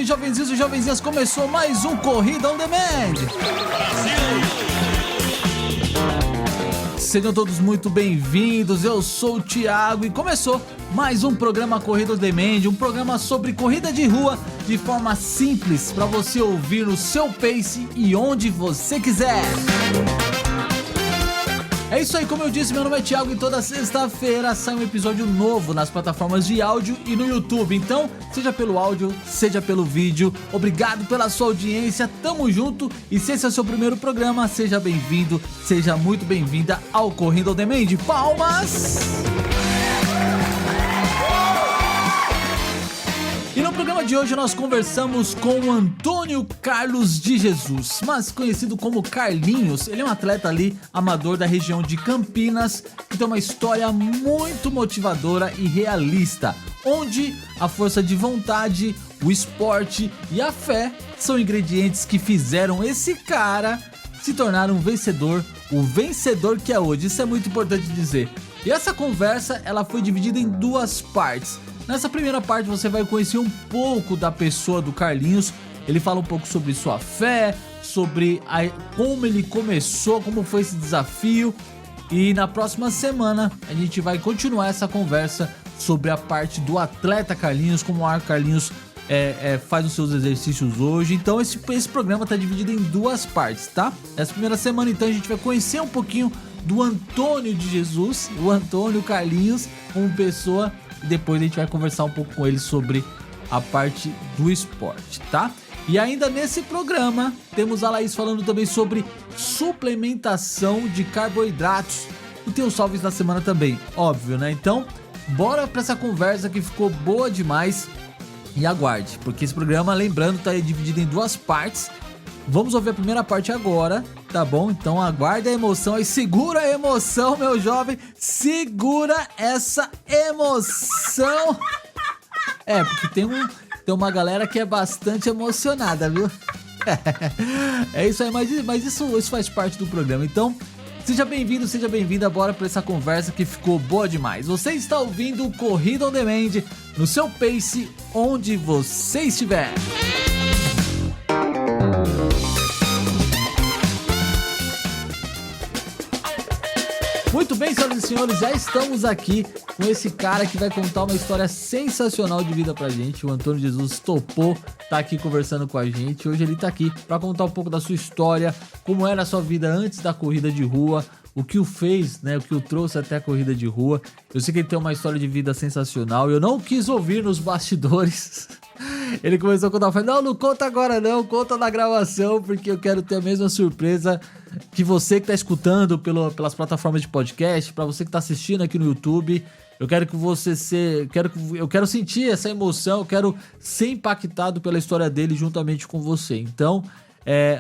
jovenzinhos e jovenzinhas, começou mais um Corrida on Demand. Sejam todos muito bem-vindos, eu sou o Thiago e começou mais um programa Corrida on Demand, um programa sobre corrida de rua de forma simples para você ouvir no seu pace e onde você quiser. É isso aí, como eu disse, meu nome é Thiago e toda sexta-feira sai um episódio novo nas plataformas de áudio e no YouTube. Então, seja pelo áudio, seja pelo vídeo, obrigado pela sua audiência, tamo junto. E se esse é o seu primeiro programa, seja bem-vindo, seja muito bem-vinda ao Corrida on Demand. Palmas! E no programa de hoje nós conversamos com o Antônio Carlos de Jesus, mas conhecido como Carlinhos. Ele é um atleta ali, amador da região de Campinas, que tem uma história muito motivadora e realista, onde a força de vontade, o esporte e a fé são ingredientes que fizeram esse cara se tornar um vencedor, o vencedor que é hoje. Isso é muito importante dizer. E essa conversa ela foi dividida em duas partes. Nessa primeira parte você vai conhecer um pouco da pessoa do Carlinhos. Ele fala um pouco sobre sua fé, sobre como ele começou, como foi esse desafio. E na próxima semana a gente vai continuar essa conversa sobre a parte do atleta Carlinhos, como o Carlinhos faz os seus exercícios hoje. Então esse programa está dividido em duas partes, tá? Nessa primeira semana então a gente vai conhecer um pouquinho do Antônio de Jesus, o Antônio Carlinhos como pessoa. E depois a gente vai conversar um pouco com ele sobre a parte do esporte, tá? E ainda nesse programa temos a Laís falando também sobre suplementação de carboidratos. E tem os salves da semana também, óbvio, né? Então, bora pra essa conversa que ficou boa demais. E aguarde, porque esse programa, lembrando, tá dividido em duas partes. Vamos ouvir a primeira parte agora, tá bom? Então aguarde a emoção aí, segura a emoção, meu jovem, segura essa emoção. Porque tem uma galera que é bastante emocionada, viu? É isso aí, mas isso faz parte do programa, então seja bem-vindo, seja bem-vinda, bora pra essa conversa que ficou boa demais. Você está ouvindo o Corrida on Demand no seu pace, onde você estiver. Muito bem, senhoras e senhores, já estamos aqui com esse cara que vai contar uma história sensacional de vida pra gente. O Antônio Jesus topou, tá aqui conversando com a gente. Hoje ele tá aqui pra contar um pouco da sua história, como era a sua vida antes da corrida de rua, o que o fez, né, o que o trouxe até a corrida de rua. Eu sei que ele tem uma história de vida sensacional, eu não quis ouvir nos bastidores. Ele começou a contar, eu falei, não conta agora não, conta na gravação, porque eu quero ter a mesma surpresa que você que tá escutando pelas plataformas de podcast, pra você que tá assistindo aqui no YouTube. Eu quero que eu quero sentir essa emoção, eu quero ser impactado pela história dele juntamente com você. Então,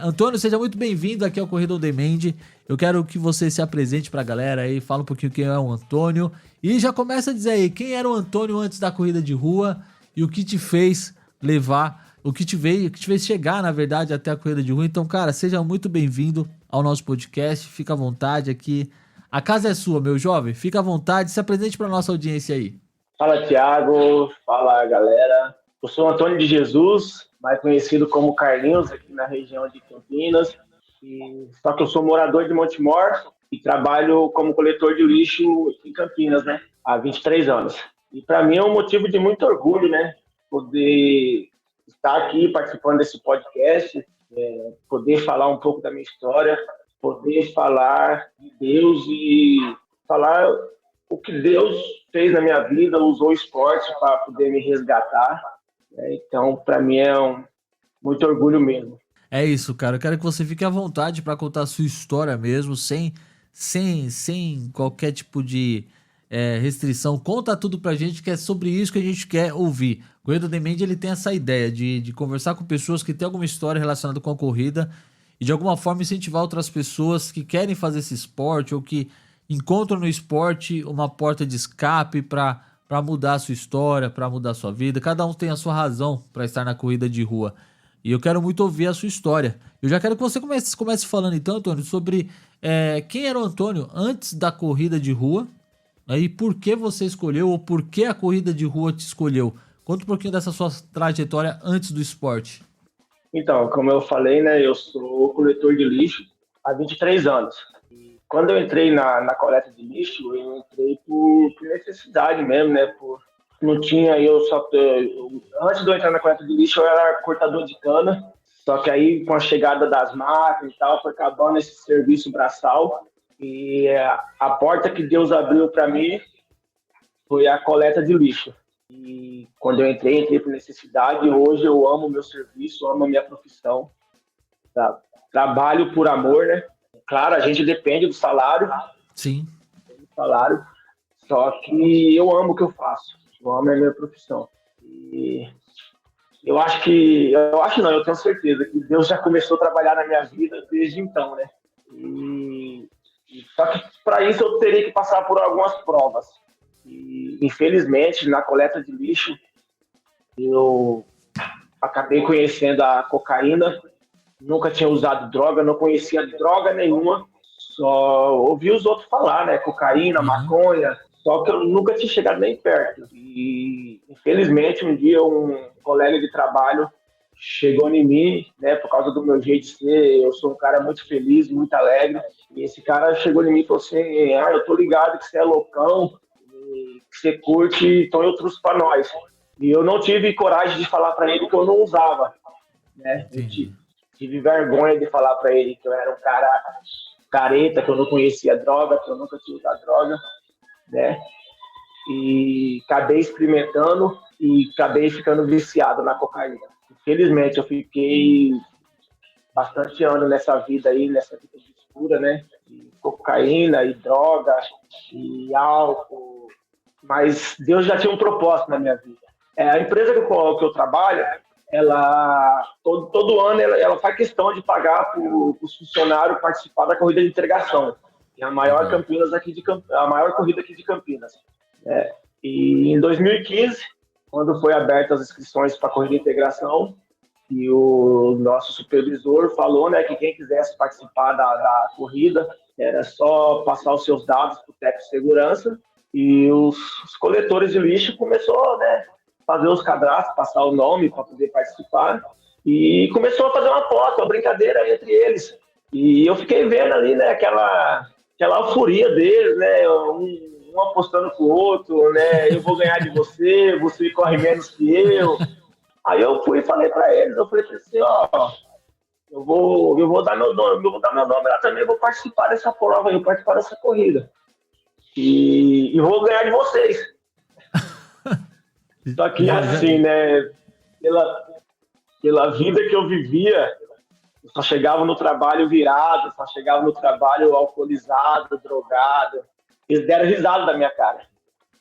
Antônio, seja muito bem-vindo aqui ao Corrida on Demand. Eu quero que você se apresente pra galera aí, fala um pouquinho quem é o Antônio e já começa a dizer aí quem era o Antônio antes da corrida de rua e o que te fez levar, o que te fez chegar, na verdade, até a corrida de rua. Então, cara, seja muito bem-vindo ao nosso podcast, fica à vontade aqui. A casa é sua, meu jovem, fica à vontade, se apresente pra nossa audiência aí. Fala, Thiago, fala, galera. Eu sou o Antônio de Jesus, mais conhecido como Carlinhos, aqui na região de Campinas. Só que eu sou morador de Montemor e trabalho como coletor de lixo em Campinas, né? Há 23 anos. E para mim é um motivo de muito orgulho, né? Poder estar aqui participando desse podcast, poder falar um pouco da minha história, poder falar de Deus e falar o que Deus fez na minha vida, usou o esporte para poder me resgatar. Então, para mim é muito orgulho mesmo. É isso, cara. Eu quero que você fique à vontade para contar a sua história mesmo, sem qualquer tipo de restrição. Conta tudo pra gente, que é sobre isso que a gente quer ouvir. O Corrida on Demand, ele tem essa ideia de conversar com pessoas que têm alguma história relacionada com a corrida e de alguma forma incentivar outras pessoas que querem fazer esse esporte ou que encontram no esporte uma porta de escape para mudar a sua história, para mudar a sua vida. Cada um tem a sua razão para estar na corrida de rua. E eu quero muito ouvir a sua história. Eu já quero que você comece falando então, Antônio, sobre quem era o Antônio antes da corrida de rua, e por que você escolheu, ou por que a corrida de rua te escolheu. Conta um pouquinho dessa sua trajetória antes do esporte. Então, como eu falei, né, eu sou coletor de lixo há 23 anos. E quando eu entrei na coleta de lixo, eu entrei por necessidade mesmo, né? Não tinha, antes de eu entrar na coleta de lixo, eu era cortador de cana. Só que aí, com a chegada das máquinas e tal, foi acabando esse serviço braçal. E a porta que Deus abriu para mim foi a coleta de lixo. E quando eu entrei por necessidade. Hoje eu amo o meu serviço, amo a minha profissão. Tá? Trabalho por amor, né? Claro, a gente depende do salário. Sim. Só que eu amo o que eu faço. Eu amo a minha profissão. E eu tenho certeza que Deus já começou a trabalhar na minha vida desde então, né? Só que para isso eu teria que passar por algumas provas. E, infelizmente, na coleta de lixo, eu acabei conhecendo a cocaína. Nunca tinha usado droga, não conhecia droga nenhuma. Só ouvi os outros falar, né? Cocaína, maconha. Só que eu nunca tinha chegado nem perto. E, infelizmente, um dia um colega de trabalho chegou em mim, né? Por causa do meu jeito de ser. Eu sou um cara muito feliz, muito alegre. E esse cara chegou em mim e falou assim: eu tô ligado que você é loucão, que você curte, então eu trouxe para nós. E eu não tive coragem de falar para ele que eu não usava, né? Tive vergonha de falar para ele que eu era um cara careta, que eu não conhecia droga, que eu nunca tinha usado droga, né? E acabei experimentando e acabei ficando viciado na cocaína. Infelizmente, eu fiquei bastante ano nessa vida escura, né? De cocaína e droga e álcool. Mas Deus já tinha um propósito na minha vida. A empresa que eu trabalho, ela todo ano ela faz questão de pagar para os funcionários participar da corrida de integração, que é a maior a maior corrida aqui de Campinas. E em 2015, quando foi abertas as inscrições para a corrida de integração, e o nosso supervisor falou, né, que quem quisesse participar da corrida era só passar os seus dados para o técnico de segurança, e os coletores de lixo começou, né, fazer os cadastros, passar o nome para poder participar, e começou a fazer uma aposta, uma brincadeira entre eles. E eu fiquei vendo ali, né, aquela euforia deles, né, um apostando com o outro, né, eu vou ganhar de você, você corre menos que eu. Aí eu fui e falei para eles, assim, eu vou dar meu nome lá também, eu vou participar dessa prova, eu vou participar dessa corrida. E vou ganhar de vocês. Só que assim, né, pela vida que eu vivia, eu só chegava no trabalho virado, só chegava no trabalho alcoolizado, drogado. Eles deram risada da minha cara.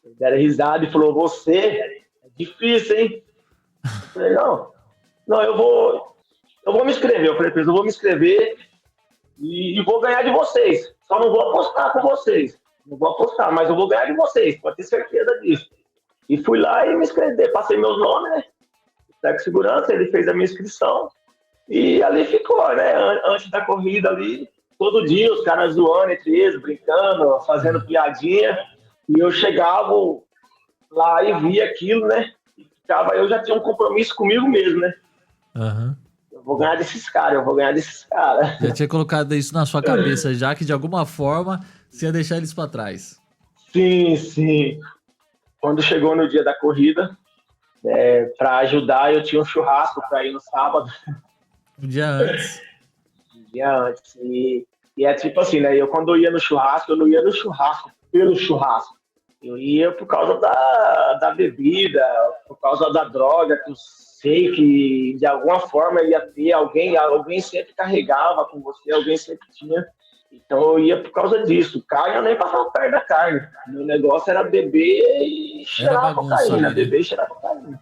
Eles deram risada e falaram: você é difícil, hein? Eu falei: não, eu vou me inscrever. Eu falei: eu vou me inscrever e vou ganhar de vocês. Só não vou apostar com vocês. Não vou apostar, mas eu vou ganhar de vocês, pode ter certeza disso. E fui lá e me inscrevi, passei meus nomes, né? O técnico de segurança, ele fez a minha inscrição e ali ficou, né? Antes da corrida ali, todo dia os caras zoando entre eles, brincando, fazendo piadinha. E eu chegava lá e via aquilo, né? Eu já tinha um compromisso comigo mesmo, né? Uhum. Eu vou ganhar desses caras. Já tinha colocado isso na sua cabeça, já que de alguma forma você ia deixar eles para trás. Sim. Quando chegou no dia da corrida, para ajudar, eu tinha um churrasco para ir no sábado. Um dia antes. E é tipo assim, né? Quando eu ia no churrasco, eu não ia no churrasco pelo churrasco. Eu ia por causa da bebida, por causa da droga, que eu sei que de alguma forma ia ter alguém sempre carregava com você, alguém sempre tinha. Então eu ia por causa disso. Carne, eu nem passava perto da carne. Meu negócio era beber e cheirar cocaína. Beber e cheirar cocaína.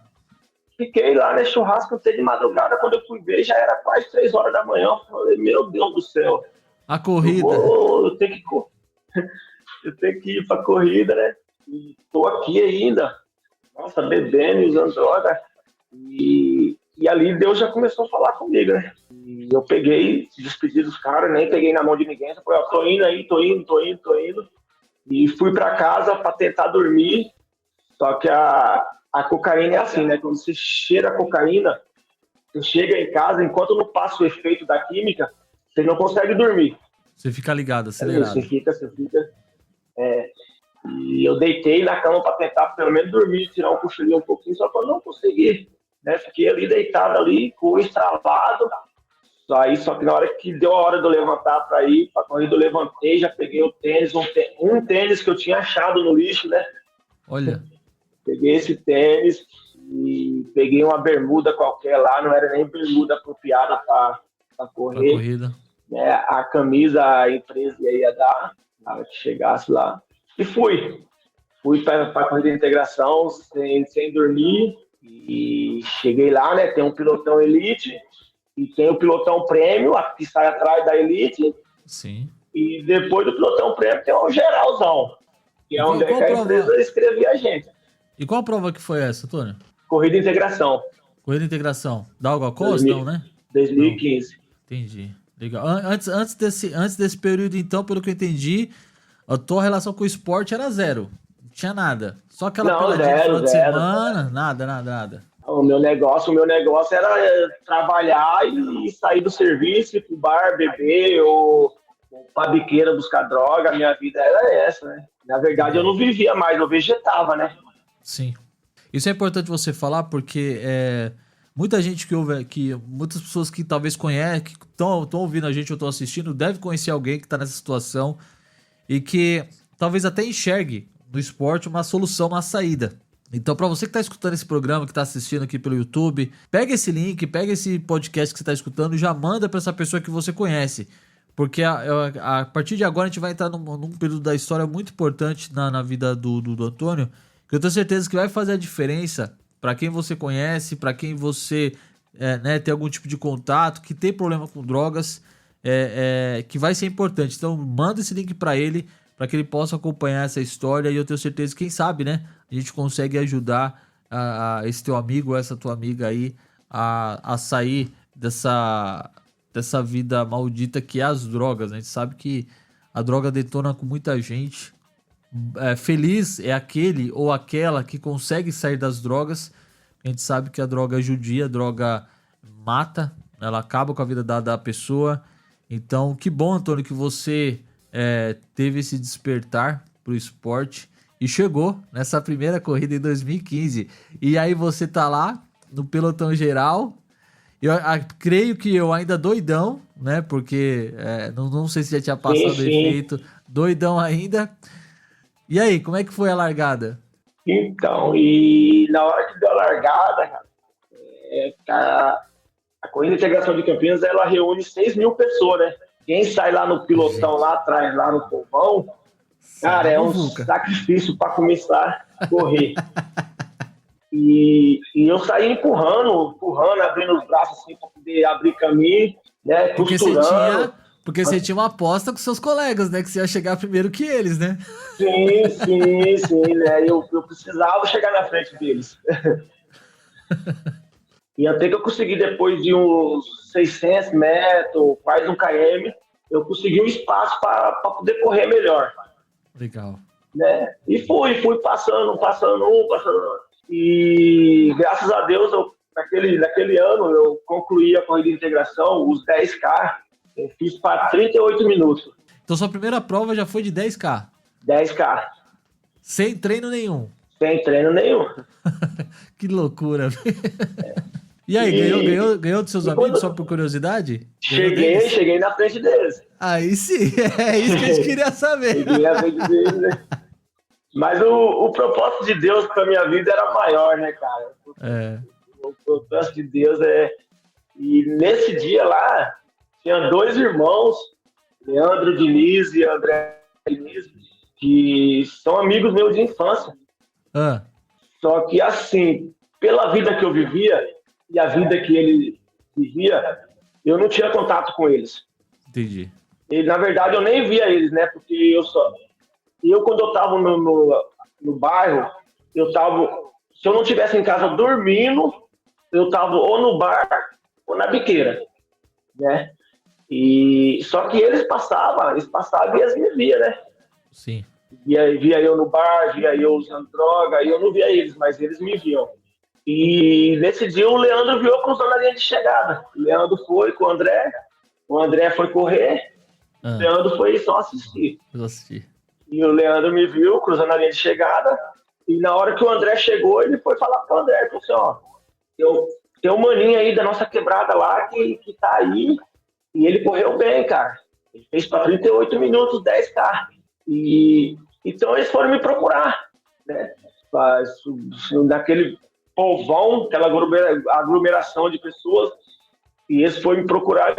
Fiquei lá nesse churrasco até de madrugada. Quando eu fui ver, já era quase 3 horas da manhã. Eu falei: meu Deus do céu. A corrida. Eu tenho que ir pra corrida, né? E tô aqui ainda. Nossa, bebendo e usando droga. E ali Deus já começou a falar comigo, né? E eu peguei, despedi dos caras, nem peguei na mão de ninguém. Só falei: tô indo aí, tô indo. E fui pra casa pra tentar dormir. Só que a a cocaína é assim, né? Quando você cheira a cocaína, você chega em casa, enquanto não passa o efeito da química, você não consegue dormir. Você fica ligado, Você acelerado. fica. E eu deitei na cama para tentar pelo menos dormir, tirar um cochilinho um pouquinho, só que eu não consegui. Né? Fiquei ali deitado ali, com o estralado. Aí, só que na hora que deu a hora de eu levantar para ir para a corrida, eu levantei, já peguei o tênis, um tênis que eu tinha achado no lixo, né? Olha. Peguei esse tênis e peguei uma bermuda qualquer lá, não era nem bermuda apropriada para correr. Pra corrida. Né? A camisa a empresa ia dar, na hora que chegasse lá. E fui para a corrida de integração sem dormir. E cheguei lá, né? Tem um pilotão elite e tem o pilotão prêmio, que sai atrás da elite. Sim. E depois do pilotão prêmio tem um geralzão, que é onde é que a empresa escrevia a gente. E qual prova que foi essa, Tônio? Corrida de integração. Corrida de integração. Da Algoa Costa, não, né? 2015. Não. Entendi. Legal. Antes desse período, então, pelo que eu entendi, a tua relação com o esporte era zero. Não tinha nada. Só aquela peladinha no final de semana. Nada. O meu negócio era trabalhar e sair do serviço, ir pro bar, beber, ou pra biqueira buscar droga. A minha vida era essa, né? Na verdade, eu não vivia mais, eu vegetava, né? Sim. Isso é importante você falar porque muita gente que ouve, muitas pessoas que talvez conhecem, que estão ouvindo a gente ou estão assistindo, deve conhecer alguém que está nessa situação e que talvez até enxergue no esporte uma solução, uma saída. Então, para você que está escutando esse programa, que está assistindo aqui pelo YouTube, pega esse link, pega esse podcast que você está escutando e já manda para essa pessoa que você conhece. Porque a partir de agora a gente vai entrar num período da história muito importante na vida do Antônio, que eu tenho certeza que vai fazer a diferença para quem você conhece, para quem você tem algum tipo de contato, que tem problema com drogas, que vai ser importante. Então manda esse link para ele que ele possa acompanhar essa história e eu tenho certeza que, quem sabe, né, a gente consegue ajudar esse teu amigo, essa tua amiga aí a sair dessa vida maldita que é as drogas. A gente sabe que a droga detona com muita gente. Feliz é aquele ou aquela que consegue sair das drogas. A gente sabe que a droga judia, a droga mata, ela acaba com a vida da pessoa. Então, que bom, Antônio, que você teve esse despertar pro esporte e chegou nessa primeira corrida em 2015. E aí você tá lá no pelotão geral. Eu creio que eu ainda doidão, né? Porque não sei se já tinha passado o efeito. Doidão ainda. E aí, como é que foi a largada? Então, e na hora que deu a largada, cara, a Corrida de Integração de Campinas, ela reúne 6 mil pessoas, né? Quem sai lá no pilotão, lá atrás, lá no povão, cara, é um sacrifício para começar a correr. E eu saí empurrando, abrindo os braços assim para poder abrir caminho, né? Costurando. Porque você tinha uma aposta com seus colegas, né? Que você ia chegar primeiro que eles, né? Sim, né? Eu precisava chegar na frente deles. E até que eu consegui, depois de uns 600 metros, quase 1 km, eu consegui um espaço para poder correr melhor. Legal. Né? E fui passando. E graças a Deus, naquele ano, eu concluí a corrida de integração, os 10K, eu fiz para 38 minutos. Então sua primeira prova já foi de 10K? 10K. Sem treino nenhum? Sem treino nenhum. Que loucura. E aí, ganhou dos seus amigos, só por curiosidade? Cheguei na frente deles. Aí sim, é isso que a gente queria saber. Cheguei na frente deles, né? Mas o propósito de Deus para minha vida era maior, né, cara? O propósito de Deus E nesse dia lá, tinha 2 irmãos, Leandro Diniz e André Diniz, que são amigos meus de infância. Só que, assim, pela vida que eu vivia e a vida que ele vivia, eu não tinha contato com eles. Entendi. E, na verdade, eu nem via eles, né? Porque quando eu tava no bairro, se eu não estivesse em casa dormindo, eu tava ou no bar ou na biqueira, né? E só que eles passavam e eles me viam, né? Sim. Via eu no bar, via eu usando droga, e eu não via eles, mas eles me viam. E nesse dia o Leandro viu eu cruzando a linha de chegada. O Leandro foi com o André foi correr, o Leandro foi só assistir. E o Leandro me viu cruzando a linha de chegada, e na hora que o André chegou, ele foi falar pro André, falou assim, ó, tem um maninho aí da nossa quebrada lá que tá aí, e ele correu bem, cara. Ele fez para 38 minutos, 10K. E então eles foram me procurar, né? Daquele povão, aquela aglomeração de pessoas, e eles foram me procurar,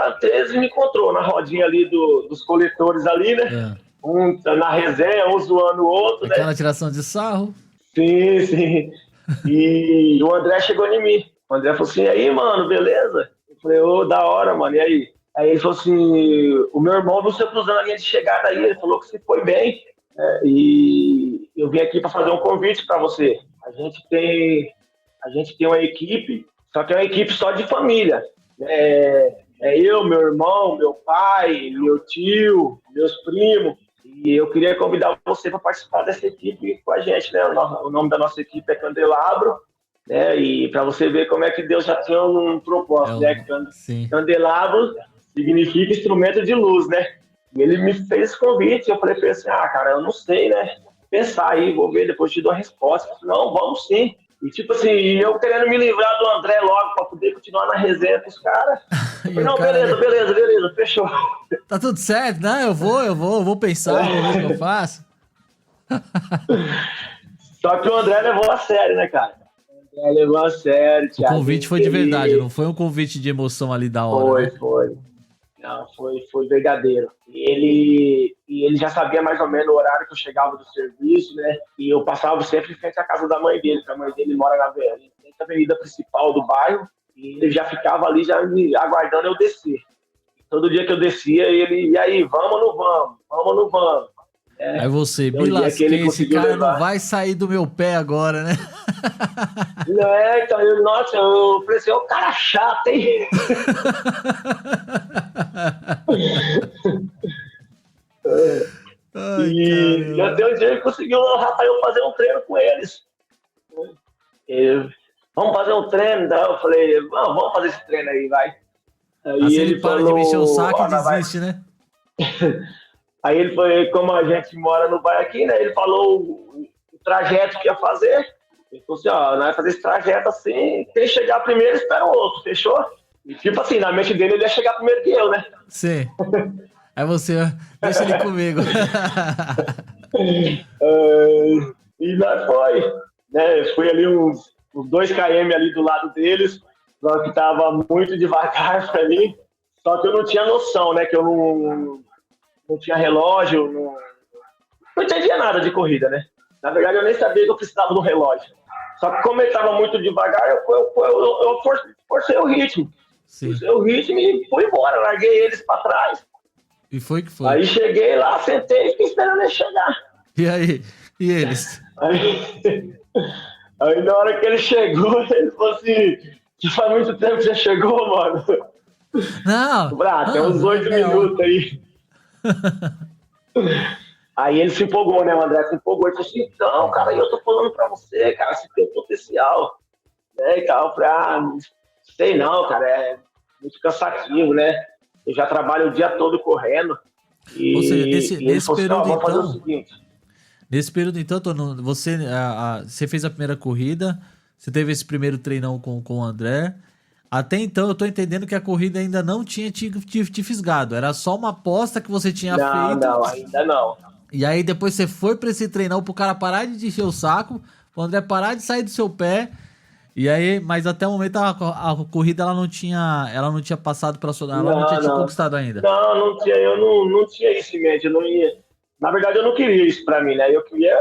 até eles me encontrou na rodinha ali dos coletores ali, né? Um na resenha, um zoando o outro, aquela tiração de sarro. Sim. E o André chegou em mim. O André falou assim, e aí, mano, beleza? Eu falei, da hora, mano, e aí? Aí ele falou assim, o meu irmão viu você cruzando a linha de chegada aí, ele falou que você foi bem, e eu vim aqui para fazer um convite para você. A gente tem uma equipe, só que é uma equipe só de família. Eu, meu irmão, meu pai, meu tio, meus primos, e eu queria convidar você para participar dessa equipe com a gente, né? O nome da nossa equipe é Candelabro, né? E para você ver como é que Deus já tinha um propósito, né? Candelabro significa instrumento de luz, né? E ele me fez esse convite, eu falei assim, cara, eu não sei, né? Pensar aí, vou ver, depois te dou a resposta. Eu falei, não, vamos sim. E tipo assim, eu querendo me livrar do André logo para poder continuar na resenha com os caras. Não, beleza, fechou. Tá tudo certo, né? Eu vou pensar, vou ver o que eu faço. Só que o André levou a sério, né, cara? O André levou a sério. O convite foi de verdade, não foi um convite de emoção ali da hora. Foi. Não, foi verdadeiro. E ele já sabia mais ou menos o horário que eu chegava do serviço, né? E eu passava sempre em frente à casa da mãe dele, porque a mãe dele mora na avenida principal do bairro, e ele já ficava ali já me aguardando eu descer. Todo dia que eu descia, ele, e aí, vamos ou não vamos? Vamos ou não vamos? Aí você, me lasquei, esse cara levar. Não vai sair do meu pé agora, né? Então, eu falei assim, ô cara chato, hein? E até um dia ele conseguiu o Rafael fazer um treino com eles. Vamos fazer um treino, então eu falei, vamos fazer esse treino aí, vai. Aí assim ele para de mexer o saco e desiste, né? Aí ele foi, como a gente mora no bairro aqui, né? Ele falou o trajeto que ia fazer. Ele falou assim, nós vamos fazer esse trajeto assim, quem chegar primeiro espera o outro, fechou? E tipo assim, na mente dele ele ia chegar primeiro que eu, né? Sim. Aí você, deixa ele comigo. E nós foi, né? Fui ali uns 2 km ali do lado deles, só que tava muito devagar pra mim, só que eu não tinha noção, né? Que eu não tinha relógio, não entendia nada de corrida, né? Na verdade, eu nem sabia que eu precisava do relógio. Só que como ele estava muito devagar, eu forcei o ritmo. Sim. Forcei o ritmo e fui embora. Larguei eles para trás. E foi que foi. Aí cheguei lá, sentei e fiquei esperando ele chegar. E aí? E eles? Aí na hora que ele chegou, ele falou assim, que faz muito tempo que você chegou, mano. Não. Tem uns 8 minutos aí. Aí ele se empolgou, né, o André se empolgou. Ele falou assim, então, cara, eu tô falando pra você, cara, você tem potencial. Né, e tal. Eu falei, não sei não, cara, é muito cansativo, né? Eu já trabalho o dia todo correndo. Ou seja, nesse período, vamos fazer o seguinte. Nesse período, então, Antônio, você fez a primeira corrida, você teve esse primeiro treinão com o André. Até então, eu tô entendendo que a corrida ainda não tinha te fisgado. Era só uma aposta que você tinha feito. Não, ainda não. E aí, depois você foi pra esse treinão pro cara parar de encher o saco, o André parar de sair do seu pé. E aí, mas até o momento a corrida ela não tinha passado pela sua. Ela não tinha te conquistado ainda. Não tinha, eu não tinha isso em mente. Eu não ia. Na verdade, eu não queria isso pra mim, né? Eu queria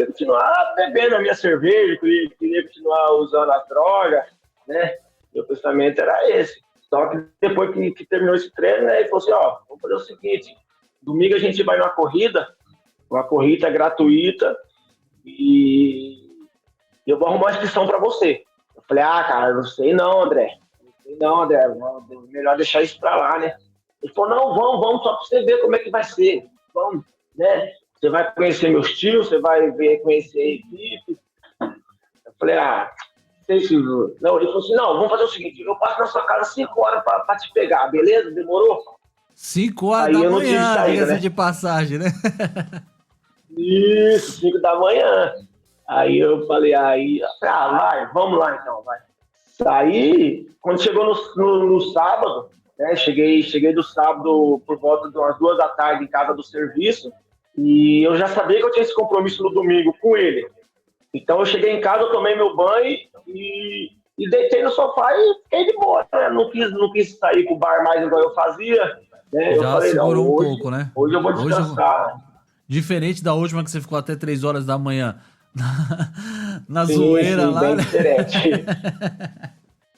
continuar bebendo a minha cerveja, queria continuar usando as drogas, né? Meu pensamento era esse. Só que depois que terminou esse treino, né, ele falou assim, vamos fazer o seguinte, domingo a gente vai numa corrida, uma corrida gratuita, e eu vou arrumar uma inscrição para você. Eu falei, cara, não sei não, André, melhor deixar isso para lá, né? Ele falou, não, vamos, só para você ver como é que vai ser, vamos, né? Você vai conhecer meus tios, você vai conhecer a equipe. Eu falei, sei se... Não, ele falou assim, não, vamos fazer o seguinte, eu passo na sua casa 5 horas pra te pegar, beleza? Demorou? 5 horas Aí da eu não tive manhã, saída, diga-se né? de passagem, né? Isso, 5 da manhã. Aí eu falei, vai, vamos lá então, vai. Saí, quando chegou no sábado, né, cheguei do sábado por volta de umas 2 da tarde em casa do serviço, e eu já sabia que eu tinha esse compromisso no domingo com ele. Então eu cheguei em casa, eu tomei meu banho e deitei no sofá e fiquei de boa, né? Não quis sair pro bar mais igual eu fazia, né? Eu Já falei, não, segurou um hoje, pouco, né? hoje eu vou descansar. Diferente da última que você ficou até 3 horas da manhã na Sim, zoeira lá, bem né? diferente.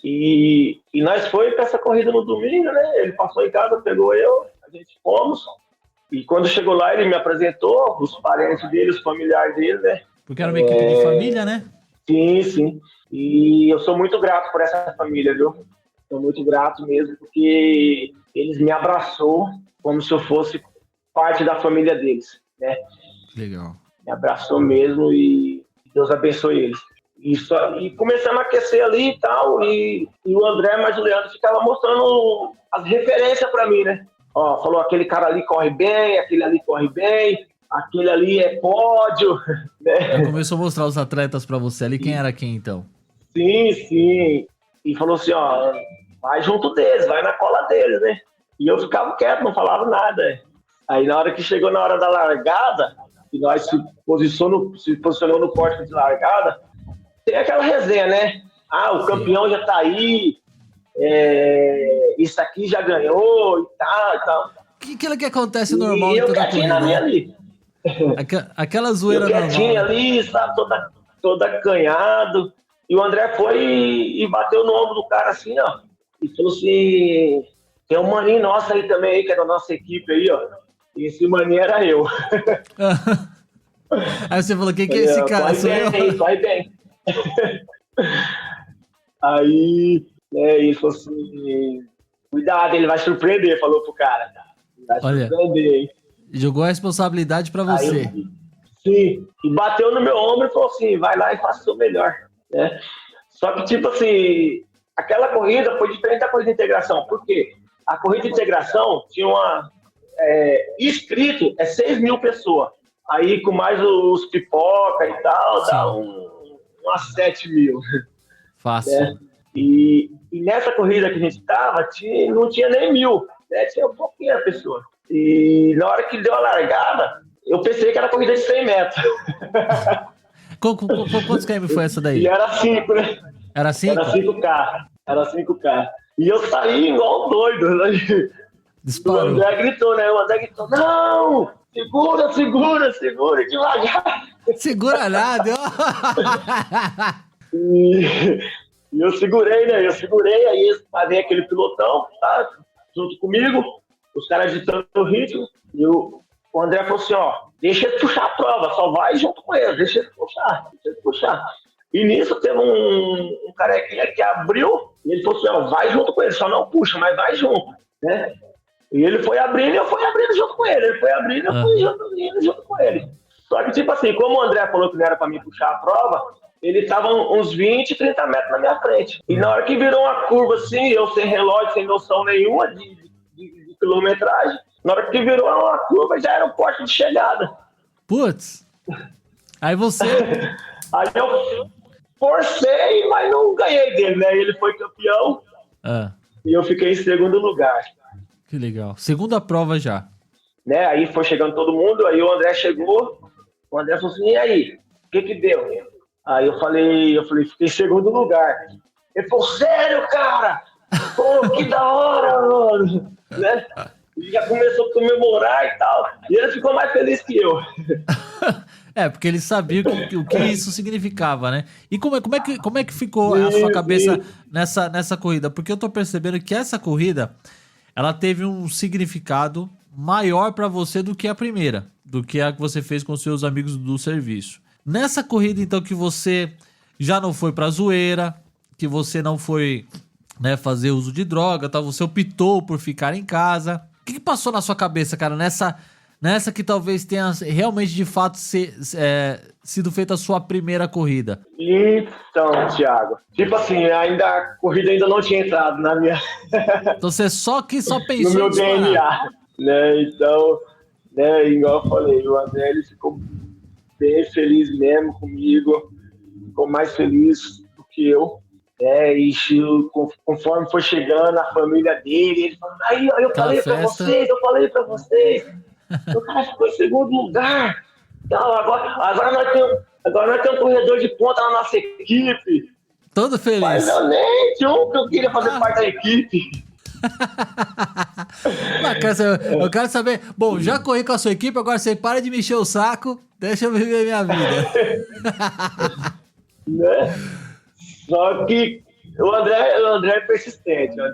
E nós foi para essa corrida no domingo, né? Ele passou em casa, pegou eu, a gente fomos. E quando chegou lá, ele me apresentou, os parentes dele, os familiares dele, né? Porque era uma equipe de família, né? Sim. E eu sou muito grato por essa família, viu? Sou muito grato mesmo, porque eles me abraçou como se eu fosse parte da família deles, né? Legal. Me abraçou mesmo e Deus abençoe eles. E começamos a aquecer ali e tal, e o André mais o Leandro ficavam mostrando as referências para mim, né? Ó, falou, aquele cara ali corre bem, aquele ali corre bem, aquele ali é pódio, né? Já começou a mostrar os atletas pra você ali, quem era quem então? Sim. E falou assim, ó, vai junto deles, vai na cola deles, né? E eu ficava quieto, não falava nada. Aí na hora que chegou na hora da largada, e nós se posicionou no pórtico de largada, tem aquela resenha, né? O campeão já tá aí, isso aqui já ganhou e tal. Aquilo que acontece normal E em eu toda quietinho na corrida, minha né? ali. Aquela zoeira Eu quietinho normal, né? ali, sabe, toda acanhado. E o André foi e bateu no ombro do cara assim, ó. E falou assim, tem um maninho nosso aí também, aí, que é da nossa equipe aí, ó. E esse maninho era eu. Aí você falou, quem que é esse cara? Sou eu? Vai bem. Aí, né, ele falou assim, cuidado, ele vai surpreender, falou pro cara. Vai Olha, surpreender, hein? jogou a responsabilidade pra Aí você. sim, e bateu no meu ombro e falou assim, vai lá e faça o seu melhor, né? Só que, tipo assim, aquela corrida foi diferente da corrida de integração. Por quê? A corrida de integração tinha inscrito 6 mil pessoas. Aí, com mais os pipoca e tal, dá umas 7 mil. Fácil. Né? E nessa corrida que a gente estava, não tinha nem 1.000, né? Tinha um pouquinho a pessoa. E na hora que deu a largada, eu pensei que era corrida de 100 metros. Quantos km foi essa daí? E era 5, né? Era 5? Era 5K. E eu saí igual um doido. Né? Disparou. O André gritou, né? O André gritou, não! Segura, devagar. Segura nada. E eu segurei, né? Aí vem aquele pilotão, tá? Junto comigo, os caras ditando o ritmo. E o André falou assim, ó, deixa ele puxar a prova, só vai junto com ele, deixa ele puxar. E nisso teve um carequinha que abriu, e ele falou assim, ó, vai junto com ele, só não puxa, mas vai junto, né? E ele foi abrindo e eu fui abrindo junto com ele. Ele foi abrindo e eu fui indo junto com ele. Só que, tipo assim, como o André falou que não era pra mim puxar a prova, ele estava uns 20, 30 metros na minha frente. E na hora que virou uma curva assim, eu sem relógio, sem noção nenhuma de quilometragem, na hora que virou uma curva já era um poste de chegada. Putz. Aí você... Aí eu forcei, mas não ganhei dele, né? Ele foi campeão e eu fiquei em segundo lugar. Que legal. Segunda prova já. Né? Aí foi chegando todo mundo, aí o André chegou, o André falou assim, e aí, o que deu? Aí eu falei, fiquei em segundo lugar. Ele falou, sério, cara? Pô, que da hora, mano. Né? E já começou a comemorar e tal. E ele ficou mais feliz que eu. Porque ele sabia o que isso significava, né? E como é que ficou a sua cabeça nessa corrida? Porque eu tô percebendo que essa corrida, ela teve um significado maior pra você do que a primeira, do que a que você fez com seus amigos do serviço. Nessa corrida, então, que você já não foi pra zoeira, que você não foi, né, fazer uso de droga, tá? Você optou por ficar em casa. O que passou na sua cabeça, cara, nessa Nessa que talvez tenha realmente, de fato, sido feita a sua primeira corrida. Então, Thiago, tipo assim, a corrida ainda não tinha entrado na minha... Então você só pensou no meu em disparar. DNA, né? Então, né, igual eu falei, o André, ele ficou bem feliz mesmo comigo, ficou mais feliz do que eu. E conforme foi chegando a família dele, ele falou, aí eu falei pra vocês, o cara ficou em segundo lugar. Então, agora nós temos um corredor de ponta na nossa equipe. Todo feliz. Mas eu nem tinha um que eu queria fazer parte da equipe. Eu quero saber. Bom, já corri com a sua equipe, agora você para de me encher o saco, deixa eu viver minha vida. Né? Só que o André é persistente, cara.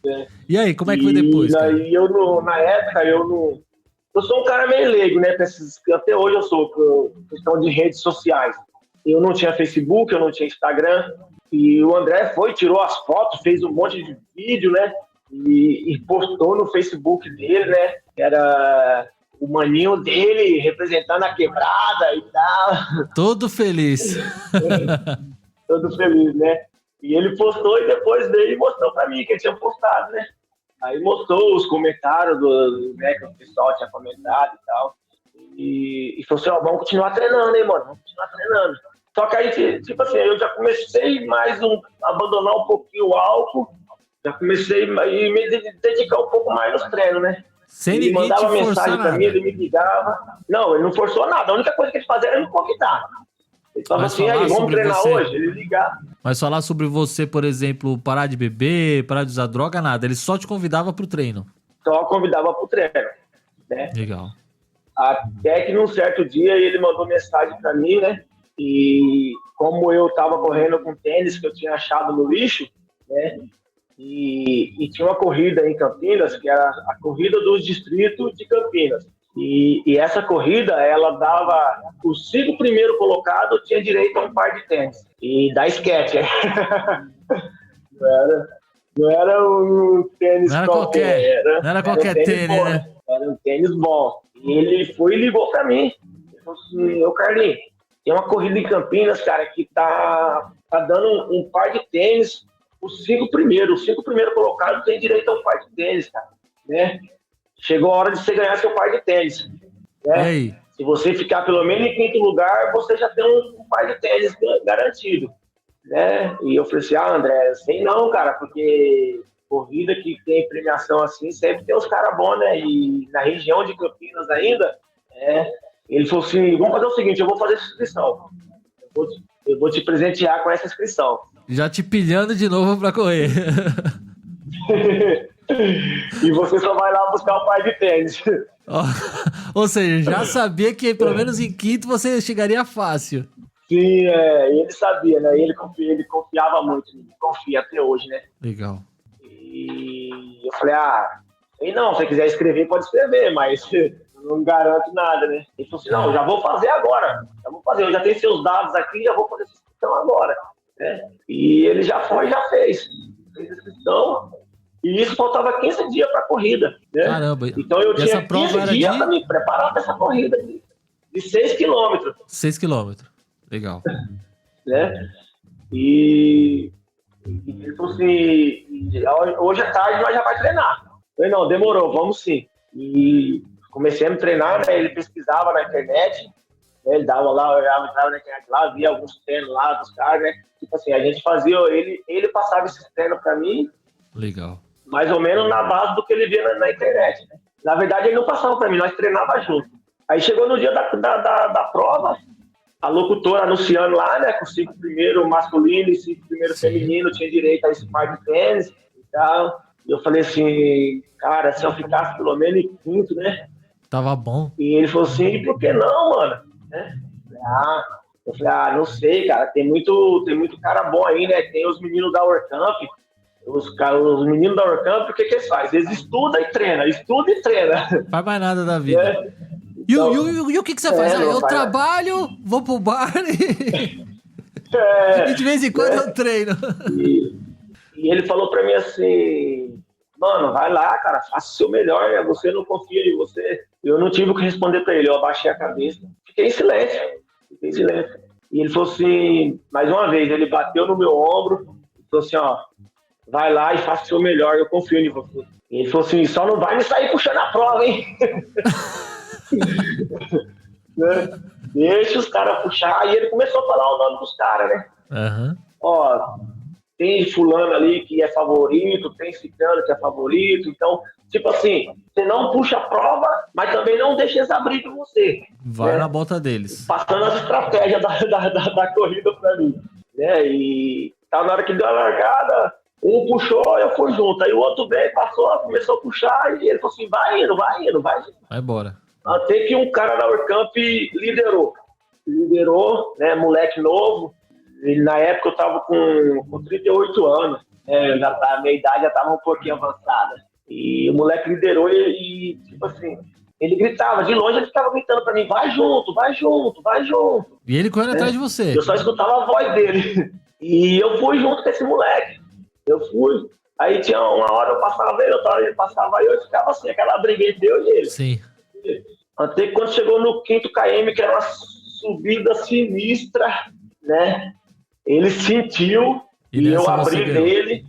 Né? E aí, como é que foi depois? E aí na época, eu sou um cara meio leigo, né? Até hoje eu sou, por questão de redes sociais. Eu não tinha Facebook, eu não tinha Instagram. E o André tirou as fotos, fez um monte de vídeo, né? E postou no Facebook dele, né? Era o maninho dele representando a quebrada e tal. Todo feliz. Todo feliz, né? E ele postou e depois dele mostrou pra mim que ele tinha postado, né? Aí mostrou os comentários né, que o pessoal tinha comentado e tal. E falou assim, vamos continuar treinando, hein, mano? Vamos continuar treinando. Só que aí, tipo assim, eu já comecei a abandonar um pouquinho o álcool, já comecei a me dedicar um pouco mais nos treinos, né? Sem ele ninguém mandava te forçar mensagem pra nada. mim, ele me ligava. Não, ele não forçou nada. A única coisa que ele fazia era me convidar. Ele falava assim, aí, vamos treinar hoje? Ele ligava. Mas falar sobre você, por exemplo, parar de beber, parar de usar droga, nada. Ele só te convidava pro treino. Só convidava pro treino, né? Legal. Até que num certo dia ele mandou mensagem pra mim, né? E como eu tava correndo com tênis que eu tinha achado no lixo, né? E tinha uma corrida em Campinas, que era a corrida dos distritos de Campinas. E essa corrida, ela dava... Os 5 primeiros colocados tinham direito a um par de tênis. E da Skechers. Não era um tênis qualquer. Não era qualquer tênis, bom, né? Era um tênis bom. E ele foi e ligou pra mim. Ele falou assim, ô Carlinhos, tem uma corrida em Campinas, cara, que tá dando um par de tênis. Os 5 primeiros colocados têm direito a um par de tênis, cara. Né? Chegou a hora de você ganhar seu par de tênis. Né? E aí? Se você ficar pelo menos em 5º lugar, você já tem um par de tênis garantido. Né? E eu falei assim, André, sei não, cara, porque corrida que tem premiação assim, sempre tem uns caras bons, né? E na região de Campinas ainda, ele falou assim, vamos fazer o seguinte, eu vou fazer essa inscrição. Eu vou te presentear com essa inscrição. Já te pilhando de novo pra correr. E você só vai lá buscar um par de tênis. Ou seja, já sabia que pelo menos em 5º você chegaria fácil. Sim, ele sabia, né? Ele confiava muito, confia até hoje, né? Legal. E eu falei, se você quiser escrever, pode escrever, mas não garanto nada, né? Ele falou assim, não, já vou fazer agora. Eu já tenho seus dados aqui, já vou fazer essa inscrição agora. Né? E ele já fez a inscrição. E isso faltava 15 dias para a corrida. Né? Caramba. Então eu tinha 15 dias para me preparar para essa corrida de 6 quilômetros. 6 quilômetros. Legal. Né? E ele falou assim, hoje à tarde nós já vai treinar. Eu falei, não, demorou, vamos sim. E comecei a treinar, né? Ele pesquisava na internet, né? Ele dava lá, eu entrava na internet lá, via alguns treinos lá dos caras, né? Tipo assim, a gente fazia, ele passava esses treinos para mim. Legal. Mais ou menos na base do que ele via na internet. Né? Na verdade, ele não passava para mim, nós treinávamos junto. Aí chegou no dia da prova, a locutora anunciando lá, né, com 5 primeiros masculino e 5 primeiros feminino, tinha direito a esse par de tênis e tal. E eu falei assim, cara, se eu ficasse pelo menos em 5º, né? Tava bom. E ele falou assim, por que não, mano? Né? Eu falei, não sei, cara, tem muito cara bom aí, né? Tem os meninos da Orcamp. Os meninos da Orcamp, o que eles fazem? Eles estudam e treinam. Faz mais nada da vida. E o que você faz? Eu trabalho, vou pro bar e de vez em quando eu treino. E ele falou pra mim assim, mano, vai lá, cara, faça o seu melhor, né? Você não confia em você. Eu não tive o que responder pra ele, eu abaixei a cabeça. Fiquei em silêncio. E ele falou assim, mais uma vez, ele bateu no meu ombro e falou assim, ó, vai lá e faça o seu melhor, eu confio em você. E ele falou assim, só não vai me sair puxando a prova, hein? Né? Deixa os caras puxar. E ele começou a falar o nome dos caras, né? Uhum. Ó, tem fulano ali que é favorito, tem ciclano que é favorito. Então, tipo assim, você não puxa a prova, mas também não deixa eles abrir pra você. Vai né? na bota deles. Passando as estratégias da corrida pra mim. Né? E tá na hora que deu a largada, um puxou, eu fui junto. Aí o outro veio, passou, começou a puxar e ele falou assim, vai indo. Vai embora. Até que um cara da Orcamp liderou, né, moleque novo. E na época eu tava com 38 anos, né, a minha idade já tava um pouquinho avançada. E o moleque liderou e tipo assim, ele gritava, de longe ele ficava gritando pra mim, vai junto. E ele correndo atrás de você. Eu só escutava a voz dele. E eu fui junto com esse moleque. Eu fui. Aí tinha uma hora eu passava ele, outra hora ele passava eu ficava assim, aquela briga entre eu e ele. Sim. Até que quando chegou no 5º km, que era uma subida sinistra, né? Ele sentiu e eu abri,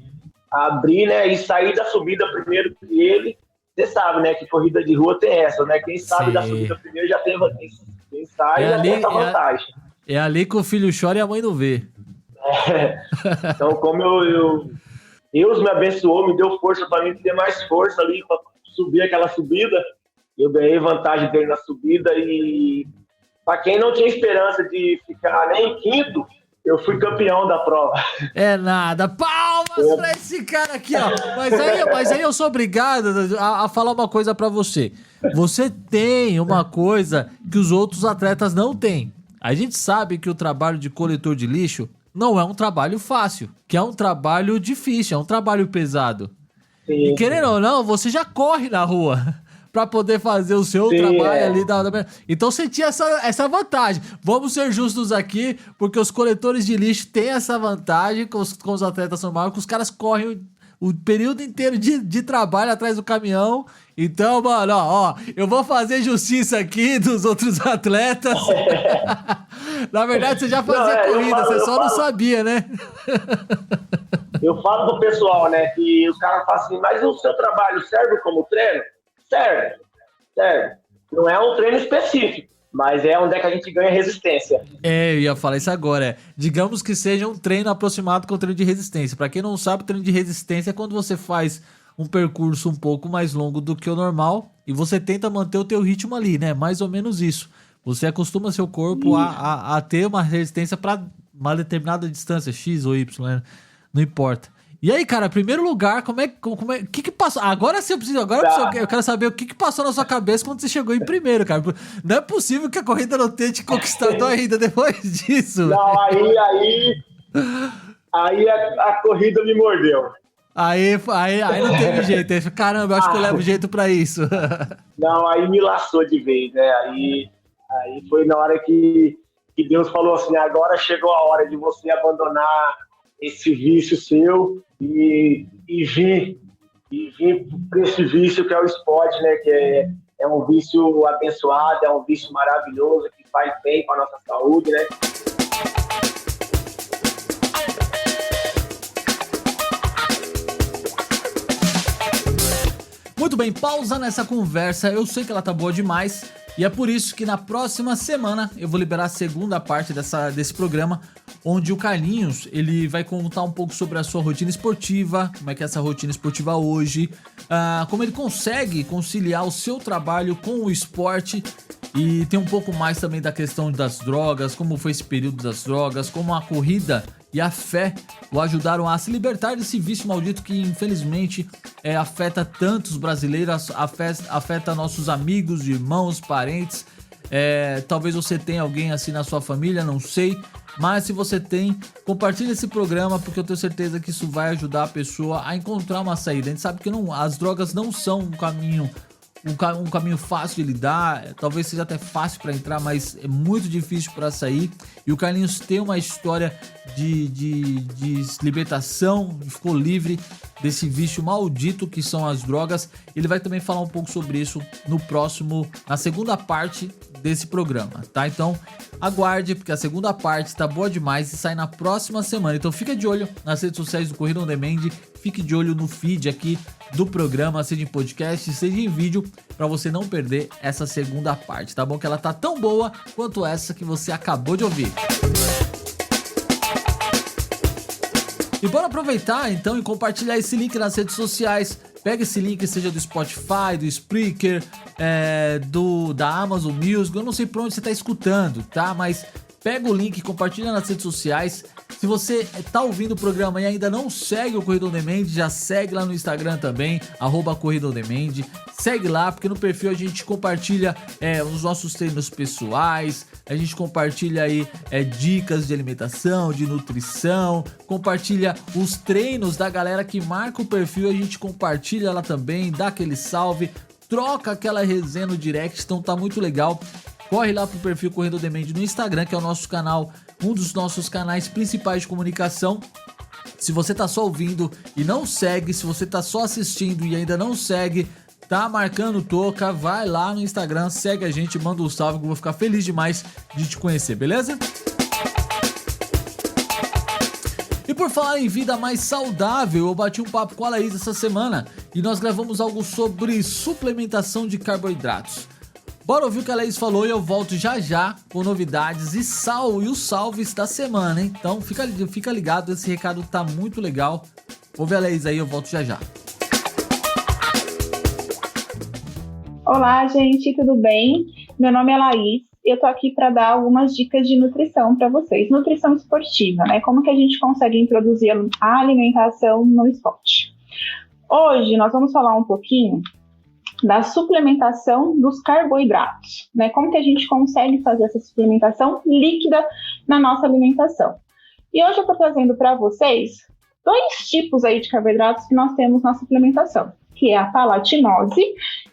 né? E saí da subida primeiro que ele. Você sabe, né? Que corrida de rua tem essa, né? Quem sabe da subida primeiro já tem vantagem. Quem sai já tem essa vantagem. É ali que o filho chora e a mãe não vê. Então, como Deus me abençoou, me deu força para mim ter mais força ali para subir aquela subida. Eu ganhei vantagem dele na subida e para quem não tinha esperança de ficar nem em quinto, eu fui campeão da prova. É nada. Palmas pra esse cara aqui, ó. Mas aí eu sou obrigado a falar uma coisa pra você. Você tem uma coisa que os outros atletas não têm. A gente sabe que o trabalho de coletor de lixo não é um trabalho fácil, que é um trabalho difícil, é um trabalho pesado. Sim. E querendo ou não, você já corre na rua pra poder fazer o seu trabalho ali. Então você tinha essa vantagem. Vamos ser justos aqui, porque os coletores de lixo têm essa vantagem com os atletas normais, que os caras correm o período inteiro de trabalho atrás do caminhão. Então, mano, ó, eu vou fazer justiça aqui dos outros atletas. Na verdade, você já fazia corrida, você só não sabia, né? Eu falo pro pessoal, né, que os caras falam assim, mas o seu trabalho serve como treino? Serve. Não é um treino específico, mas é onde é que a gente ganha resistência. Eu ia falar isso agora. Digamos que seja um treino aproximado com o treino de resistência. Pra quem não sabe, o treino de resistência é quando você faz um percurso um pouco mais longo do que o normal e você tenta manter o teu ritmo ali, né? Mais ou menos isso. Você acostuma seu corpo a ter uma resistência para uma determinada distância, X ou Y, né? Não importa. E aí, cara, primeiro lugar, o que passou? Agora sim, eu quero saber o que passou na sua cabeça quando você chegou em primeiro, cara. Não é possível que a corrida não tenha te conquistado ainda depois disso. Não, aí a corrida me mordeu. Aí não teve jeito. Aí, caramba, eu acho que eu levo jeito pra isso. Não, aí me laçou de vez, né? Aí foi na hora que Deus falou assim, agora chegou a hora de você abandonar esse vício seu e vir para esse vício que é o esporte, né? Que é um vício abençoado, é um vício maravilhoso, que faz bem para nossa saúde, né? Muito bem, pausa nessa conversa, eu sei que ela tá boa demais e é por isso que na próxima semana eu vou liberar a segunda parte desse programa, onde o Carlinhos, ele vai contar um pouco sobre a sua rotina esportiva, como é que é essa rotina esportiva hoje, como ele consegue conciliar o seu trabalho com o esporte e tem um pouco mais também da questão das drogas, como foi esse período das drogas, como a corrida e a fé o ajudaram a se libertar desse vício maldito que infelizmente afeta tantos brasileiros, afeta nossos amigos, irmãos, parentes. Talvez você tenha alguém assim na sua família, não sei, mas se você tem, compartilhe esse programa, porque eu tenho certeza que isso vai ajudar a pessoa a encontrar uma saída. A gente sabe que as drogas não são um caminho fácil de lidar, talvez seja até fácil para entrar, mas é muito difícil para sair. E o Carlinhos tem uma história de libertação, ficou livre desse vício maldito que são as drogas. Ele vai também falar um pouco sobre isso na segunda parte desse programa, tá? Então aguarde, porque a segunda parte tá boa demais e sai na próxima semana. Então fica de olho nas redes sociais do Corrida On Demand, fique de olho no feed aqui do programa, seja em podcast, seja em vídeo, para você não perder essa segunda parte, tá bom? Que ela tá tão boa quanto essa que você acabou de ouvir. E bora aproveitar então e compartilhar esse link nas redes sociais. Pega esse link, seja do Spotify, do Spreaker, da Amazon Music, eu não sei por onde você tá escutando, tá? Mas pega o link, compartilha nas redes sociais. Se você tá ouvindo o programa e ainda não segue o Corrida On Demand, já segue lá no Instagram também, @Corrida On Demand. Segue lá, porque no perfil a gente compartilha os nossos treinos pessoais, a gente compartilha aí dicas de alimentação, de nutrição, compartilha os treinos da galera que marca o perfil, a gente compartilha lá também, dá aquele salve, troca aquela resenha no direct, então tá muito legal. Corre lá pro perfil Corrida On Demand no Instagram, que é o nosso canal, um dos nossos canais principais de comunicação. Se você tá só ouvindo e não segue, se você tá só assistindo e ainda não segue, tá marcando toca, vai lá no Instagram, segue a gente, manda um salve, que eu vou ficar feliz demais de te conhecer, beleza? E por falar em vida mais saudável, eu bati um papo com a Laís essa semana e nós gravamos algo sobre suplementação de carboidratos. Bora ouvir o que a Laís falou e eu volto já já com novidades e os salves da semana, hein? Então fica ligado, esse recado tá muito legal. Ouve a Laís aí, eu volto já já. Olá, gente, tudo bem? Meu nome é Laís e eu tô aqui para dar algumas dicas de nutrição para vocês. Nutrição esportiva, né? Como que a gente consegue introduzir a alimentação no esporte? Hoje nós vamos falar um pouquinho da suplementação dos carboidratos, né? Como que a gente consegue fazer essa suplementação líquida na nossa alimentação. E hoje eu estou trazendo para vocês 2 tipos aí de carboidratos que nós temos na suplementação, que é a palatinose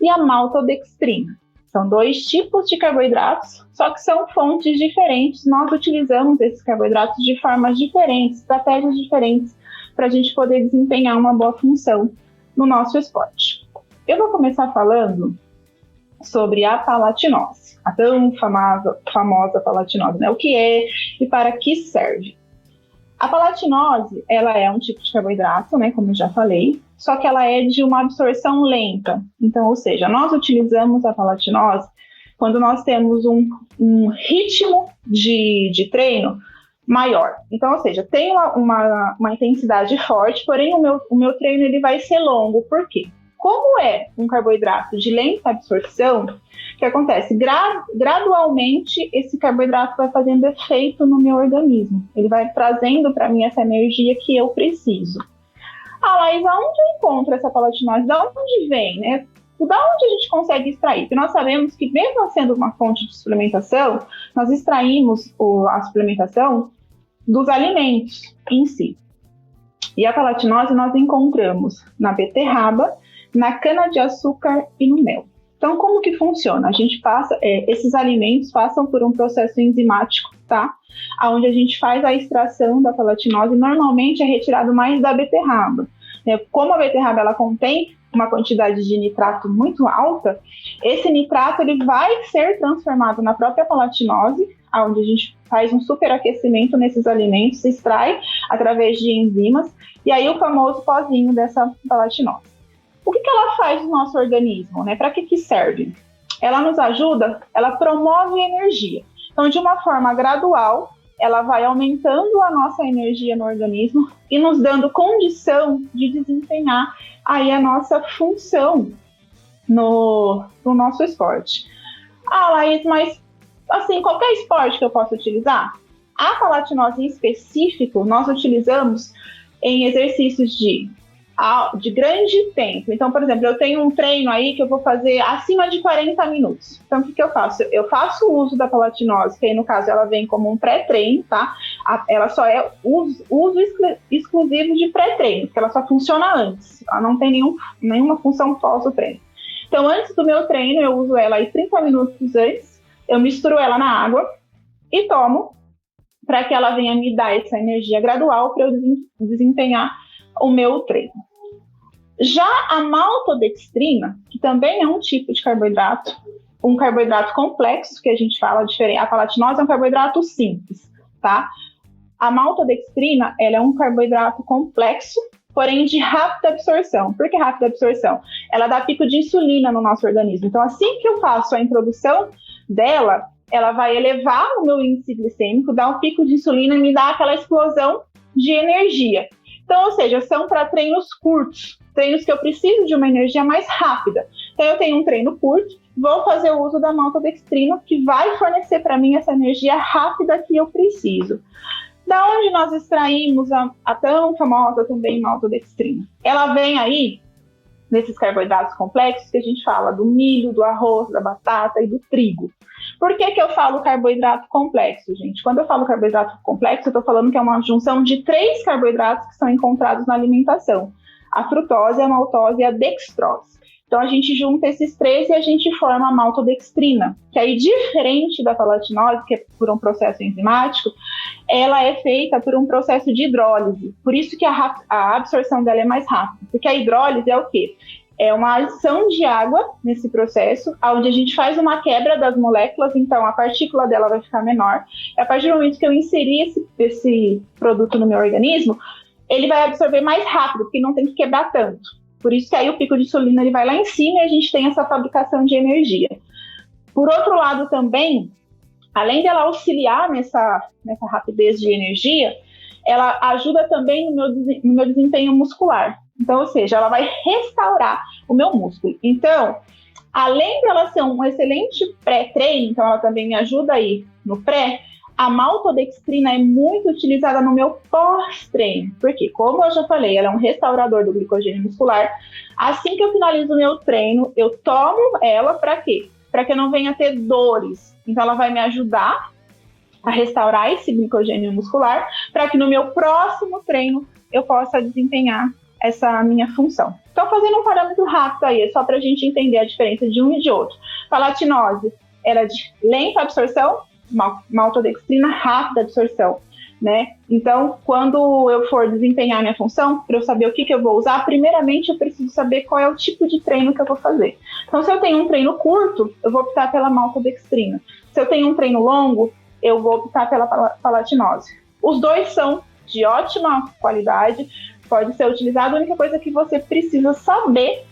e a maltodextrina. São 2 tipos de carboidratos, só que são fontes diferentes. Nós utilizamos esses carboidratos de formas diferentes, estratégias diferentes, para a gente poder desempenhar uma boa função no nosso esporte. Eu vou começar falando sobre a palatinose, a tão famosa palatinose, né? O que é e para que serve. A palatinose, ela é um tipo de carboidrato, né? Como eu já falei, só que ela é de uma absorção lenta. Então, ou seja, nós utilizamos a palatinose quando nós temos um ritmo de treino maior. Então, ou seja, tem uma intensidade forte, porém o meu treino ele vai ser longo. Por quê? Como é um carboidrato de lenta absorção, o que acontece? Gradualmente, esse carboidrato vai fazendo efeito no meu organismo. Ele vai trazendo para mim essa energia que eu preciso. Ah, Laís, aonde eu encontro essa palatinose? Da onde vem, né? Da onde a gente consegue extrair? Porque nós sabemos que, mesmo sendo uma fonte de suplementação, nós extraímos a suplementação dos alimentos em si. E a palatinose nós encontramos na beterraba, na cana-de-açúcar e no mel. Então, como que funciona? A gente passa, esses alimentos passam por um processo enzimático, tá? Onde a gente faz a extração da palatinose, normalmente é retirado mais da beterraba. Como a beterraba ela contém uma quantidade de nitrato muito alta, esse nitrato ele vai ser transformado na própria palatinose, onde a gente faz um superaquecimento nesses alimentos, se extrai através de enzimas, e aí o famoso pozinho dessa palatinose. O que ela faz no nosso organismo, né? Para que serve? Ela nos ajuda, ela promove energia. Então, de uma forma gradual, ela vai aumentando a nossa energia no organismo e nos dando condição de desempenhar aí a nossa função no nosso esporte. Ah, Laís, mas assim, qualquer esporte que eu possa utilizar? A palatinose em específico, nós utilizamos em exercícios de grande tempo. Então, por exemplo, eu tenho um treino aí que eu vou fazer acima de 40 minutos. Então, o que eu faço? Eu faço o uso da palatinose, que aí, no caso, ela vem como um pré-treino, tá? Ela só é uso exclusivo de pré-treino, porque ela só funciona antes. Ela não tem nenhuma função pós o treino. Então, antes do meu treino, eu uso ela aí 30 minutos antes, eu misturo ela na água e tomo para que ela venha me dar essa energia gradual para eu desempenhar o meu treino. Já a maltodextrina, que também é um tipo de carboidrato, um carboidrato complexo, que a gente fala diferente. A palatinose é um carboidrato simples, tá? A maltodextrina, ela é um carboidrato complexo, porém de rápida absorção. Por que rápida absorção? Ela dá pico de insulina no nosso organismo. Então, assim que eu faço a introdução dela, ela vai elevar o meu índice glicêmico, dar um pico de insulina e me dar aquela explosão de energia. Então, ou seja, são para treinos curtos, treinos que eu preciso de uma energia mais rápida. Então, eu tenho um treino curto, vou fazer o uso da maltodextrina, que vai fornecer para mim essa energia rápida que eu preciso. Da onde nós extraímos a tão famosa também maltodextrina? Ela vem aí nesses carboidratos complexos que a gente fala do milho, do arroz, da batata e do trigo. Por que eu falo carboidrato complexo, gente? Quando eu falo carboidrato complexo, eu estou falando que é uma junção de 3 carboidratos que são encontrados na alimentação: a frutose, a maltose e a dextrose. Então, a gente junta esses 3 e a gente forma a maltodextrina, que aí, diferente da palatinose, que é por um processo enzimático, ela é feita por um processo de hidrólise. Por isso que a absorção dela é mais rápida. Porque a hidrólise é o quê? É uma adição de água nesse processo, onde a gente faz uma quebra das moléculas, então a partícula dela vai ficar menor. E a partir do momento que eu inserir esse produto no meu organismo, ele vai absorver mais rápido, porque não tem que quebrar tanto. Por isso que aí o pico de insulina ele vai lá em cima e a gente tem essa fabricação de energia. Por outro lado também, além dela auxiliar nessa rapidez de energia, ela ajuda também no meu desempenho muscular. Então, ou seja, ela vai restaurar o meu músculo. Então, além dela ser um excelente pré-treino, então ela também me ajuda aí no pré, a maltodextrina é muito utilizada no meu pós-treino. Porque, como eu já falei, ela é um restaurador do glicogênio muscular. Assim que eu finalizo o meu treino, eu tomo ela para quê? Para que eu não venha ter dores. Então, ela vai me ajudar a restaurar esse glicogênio muscular para que no meu próximo treino eu possa desempenhar essa minha função. Então, fazendo um parâmetro rápido aí, só para a gente entender a diferença de um e de outro. Palatinose, ela é de lenta absorção, maltodextrina, rápida absorção, né? Então, quando eu for desempenhar minha função, para eu saber o que eu vou usar, primeiramente eu preciso saber qual é o tipo de treino que eu vou fazer. Então, se eu tenho um treino curto, eu vou optar pela maltodextrina. Se eu tenho um treino longo, eu vou optar pela palatinose. Os dois são de ótima qualidade, pode ser utilizado. A única coisa que você precisa saber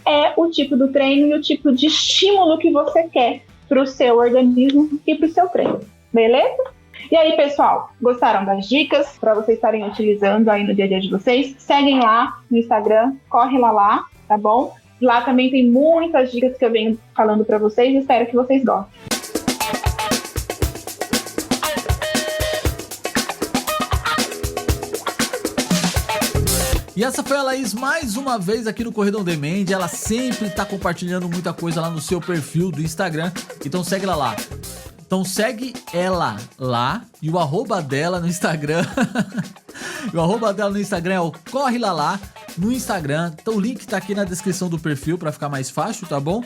é o tipo do treino e o tipo de estímulo que você quer para o seu organismo e para o seu treino, beleza? E aí, pessoal, gostaram das dicas para vocês estarem utilizando aí no dia a dia de vocês? Seguem lá no Instagram, corre lá, tá bom? Lá também tem muitas dicas que eu venho falando para vocês, espero que vocês gostem. E essa foi a Laís mais uma vez aqui no Corrida On Demand. Ela sempre tá compartilhando muita coisa lá no seu perfil do Instagram. Então segue ela lá. Então segue ela lá e o arroba dela no Instagram. E o arroba dela no Instagram é o Corre Lá no Instagram. Então o link tá aqui na descrição do perfil para ficar mais fácil, tá bom?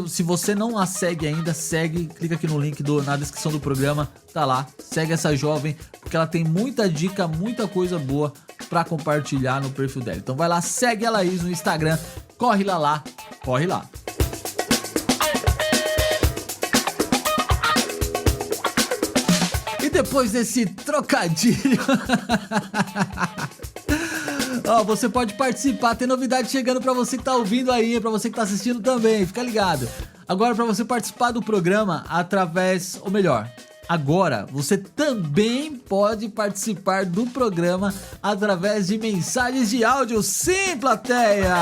Se você não a segue ainda, segue, clica aqui no link na descrição do programa, tá lá, segue essa jovem, porque ela tem muita dica, muita coisa boa pra compartilhar no perfil dela. Então vai lá, segue a Laís no Instagram, corre lá, corre lá. E depois desse trocadilho... Ó, você pode participar, tem novidade chegando pra você que tá ouvindo aí, pra você que tá assistindo também, fica ligado. Agora, pra você participar do programa através, ou melhor, agora você também pode participar do programa através de mensagens de áudio. Sim, plateia!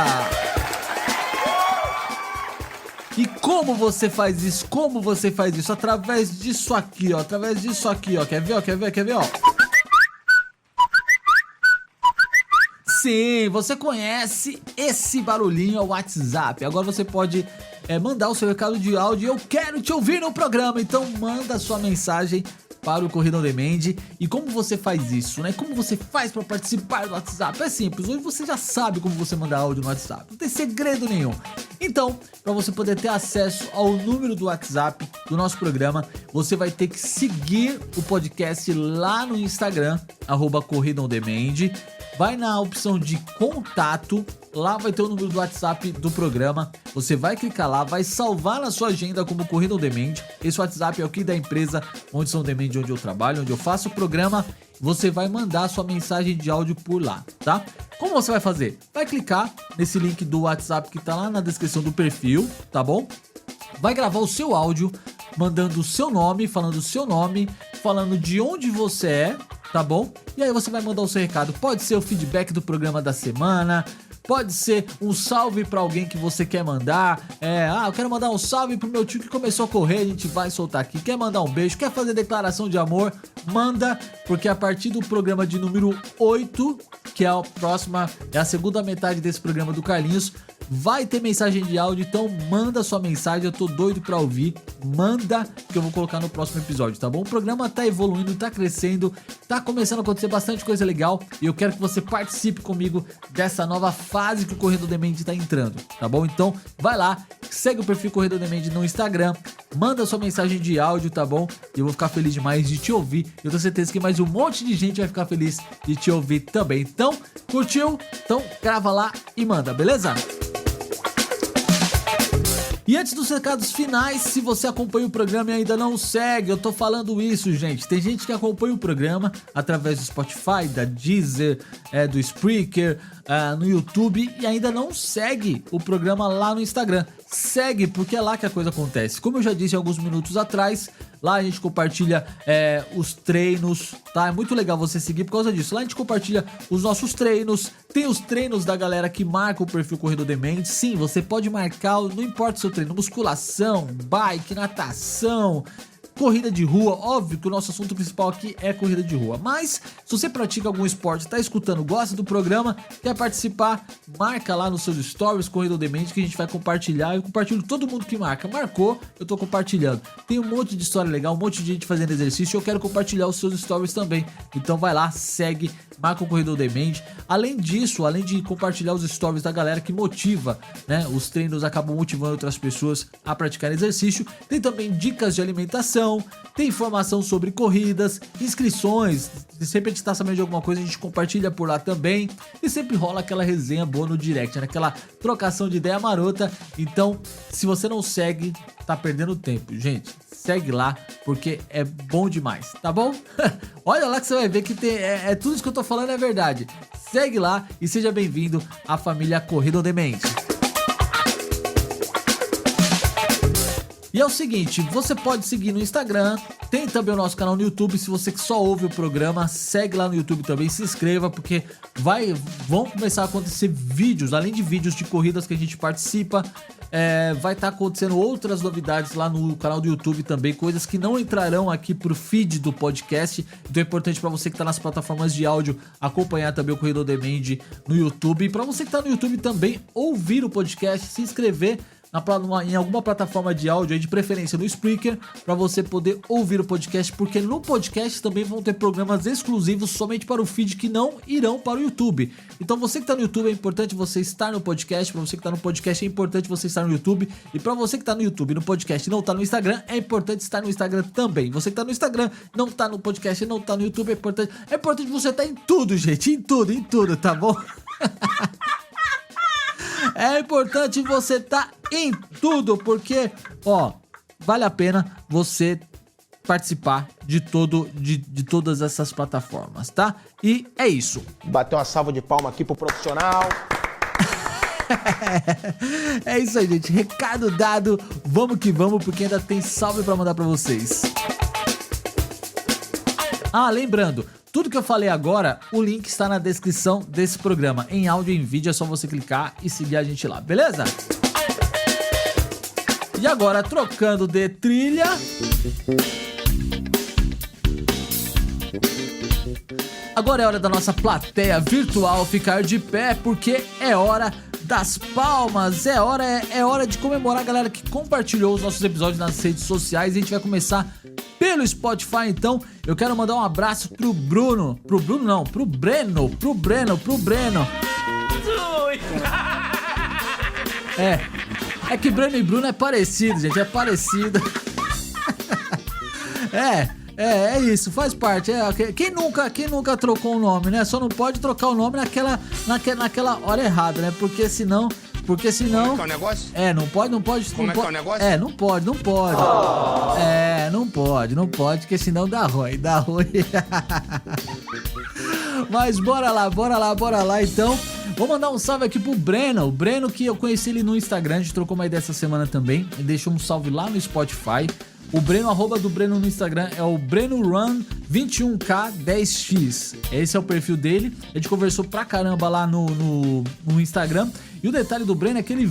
E como você faz isso? Como você faz isso? Através disso aqui, ó, Quer ver, ó? Sim, você conhece esse barulhinho, é o WhatsApp. Agora você pode mandar o seu recado de áudio. Eu quero te ouvir no programa. Então manda sua mensagem para o Corrida On Demand. E como você faz isso, né? Como você faz para participar do WhatsApp? É simples, hoje você já sabe como você mandar áudio no WhatsApp. Não tem segredo nenhum. Então, para você poder ter acesso ao número do WhatsApp do nosso programa, você vai ter que seguir o podcast lá no Instagram, @Corrida On Demand. vai na opção de contato, lá vai ter o número do WhatsApp do programa, você vai clicar lá, vai salvar na sua agenda como Corrida On Demand. Esse WhatsApp é o que da empresa onde On Demand, onde eu trabalho, onde eu faço o programa. Você vai mandar sua mensagem de áudio por lá, tá? Como você vai fazer? Vai clicar nesse link do WhatsApp que tá lá na descrição do perfil, tá bom? Vai gravar o seu áudio, mandando o seu nome, falando de onde você é, tá bom? E aí você vai mandar o seu recado. Pode ser o feedback do programa da semana, pode ser um salve pra alguém que você quer mandar. Eu quero mandar um salve pro meu tio que começou a correr, a gente vai soltar aqui. Quer mandar um beijo, quer fazer declaração de amor, manda, porque a partir do programa de número 8, que é a segunda metade desse programa do Carlinhos, vai ter mensagem de áudio, então manda sua mensagem, eu tô doido pra ouvir, manda que eu vou colocar no próximo episódio, tá bom? O programa tá evoluindo, tá crescendo, tá começando a acontecer bastante coisa legal e eu quero que você participe comigo dessa nova fase que o Corrida On Demand tá entrando, tá bom? Então vai lá, segue o perfil Corrida On Demand no Instagram, manda sua mensagem de áudio, tá bom? E eu vou ficar feliz demais de te ouvir, eu tenho certeza que mais um monte de gente vai ficar feliz de te ouvir também. Então, curtiu? Então grava lá e manda, beleza? E antes dos recados finais, se você acompanha o programa e ainda não segue, eu tô falando isso, gente. Tem gente que acompanha o programa através do Spotify, da Deezer, do Spreaker, no YouTube e ainda não segue o programa lá no Instagram. Segue, porque é lá que a coisa acontece. Como eu já disse alguns minutos atrás, lá a gente compartilha os treinos, tá? É muito legal você seguir por causa disso. Lá a gente compartilha os nossos treinos, tem os treinos da galera que marca o perfil Corrida On Demand. Sim, você pode marcar, não importa o seu treino, musculação, bike, natação, corrida de rua. Óbvio que o nosso assunto principal aqui é corrida de rua, mas se você pratica algum esporte, tá escutando, gosta do programa, quer participar, marca lá nos seus stories Corrida On Demand que a gente vai compartilhar. Eu compartilho todo mundo que marca, marcou, eu tô compartilhando. Tem um monte de história legal, um monte de gente fazendo exercício, eu quero compartilhar os seus stories também. Então vai lá, segue, marca o Corrida On Demand. Além disso, além de compartilhar os stories da galera que motiva, né, os treinos acabam motivando outras pessoas a praticar exercício, tem também dicas de alimentação, tem informação sobre corridas, inscrições, sempre a gente tá sabendo de alguma coisa, a gente compartilha por lá também, e sempre rola aquela resenha boa no direct, né? Aquela trocação de ideia marota. Então, se você não segue, tá perdendo tempo, gente. Segue lá, porque é bom demais, tá bom? Olha lá que você vai ver que tudo isso que eu tô falando é verdade. Segue lá e seja bem-vindo à família Corrida On Demand. E é o seguinte, você pode seguir no Instagram, tem também o nosso canal no YouTube. Se você que só ouve o programa, segue lá no YouTube também, se inscreva, porque vão começar a acontecer vídeos, além de vídeos de corridas que a gente participa, vai estar acontecendo outras novidades lá no canal do YouTube também, coisas que não entrarão aqui pro feed do podcast. Então é importante para você que tá nas plataformas de áudio acompanhar também o Corrida On Demand no YouTube, e para você que tá no YouTube também ouvir o podcast, se inscrever em alguma plataforma de áudio, aí de preferência no Spreaker, para você poder ouvir o podcast, porque no podcast também vão ter programas exclusivos somente para o feed que não irão para o YouTube. Então você que está no YouTube, é importante você estar no podcast. Para você que está no podcast, é importante você estar no YouTube. E para você que está no YouTube e no podcast e não está no Instagram, é importante estar no Instagram também. Você que está no Instagram, não está no podcast e não está no YouTube, é importante você estar em tudo, gente, em tudo, tá bom? É importante você estar em tudo, porque, vale a pena você participar de todas essas plataformas, tá? E é isso. Bateu uma salva de palma aqui pro profissional. É isso aí, gente. Recado dado. Vamos que vamos, porque ainda tem salve pra mandar pra vocês. Lembrando, tudo que eu falei agora, o link está na descrição desse programa. Em áudio e em vídeo, é só você clicar e seguir a gente lá, beleza? E agora, trocando de trilha... Agora é hora da nossa plateia virtual ficar de pé, porque é hora das palmas. É hora de comemorar a galera que compartilhou os nossos episódios nas redes sociais. A gente vai começar pelo Spotify, então. Eu quero mandar um abraço pro Bruno. Pro Breno. É que Breno e Bruno é parecido, gente, é parecido. É isso, faz parte. Quem nunca trocou o nome, né? Só não pode trocar o nome naquela hora errada, né? Porque senão... Como é que é o negócio? Não pode. Como é que é o negócio? Não pode. Não pode, porque senão dá ruim. Mas bora lá, então. Vou mandar um salve aqui pro Breno. O Breno, que eu conheci ele no Instagram, a gente trocou uma ideia essa semana também. Ele deixou um salve lá no Spotify. O Breno, arroba do Breno no Instagram é o BrenoRun21K10X. Esse é o perfil dele. A gente conversou pra caramba lá no Instagram. E o detalhe do Breno é que ele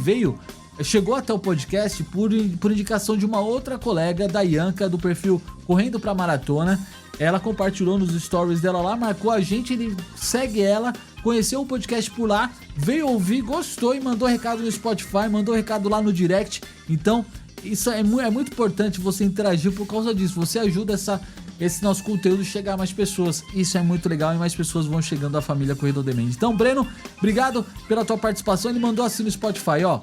chegou até o podcast por indicação de uma outra colega da Ianca, do perfil Correndo Pra Maratona. Ela compartilhou nos stories dela lá, marcou a gente, ele segue ela, conheceu o podcast por lá, veio ouvir, gostou e mandou recado no Spotify, mandou recado lá no direct. Então... isso é muito importante você interagir por causa disso. Você ajuda esse nosso conteúdo a chegar a mais pessoas. Isso é muito legal e mais pessoas vão chegando à família Corredor de Mente. Então, Breno, obrigado pela tua participação. Ele mandou assim no Spotify, ó.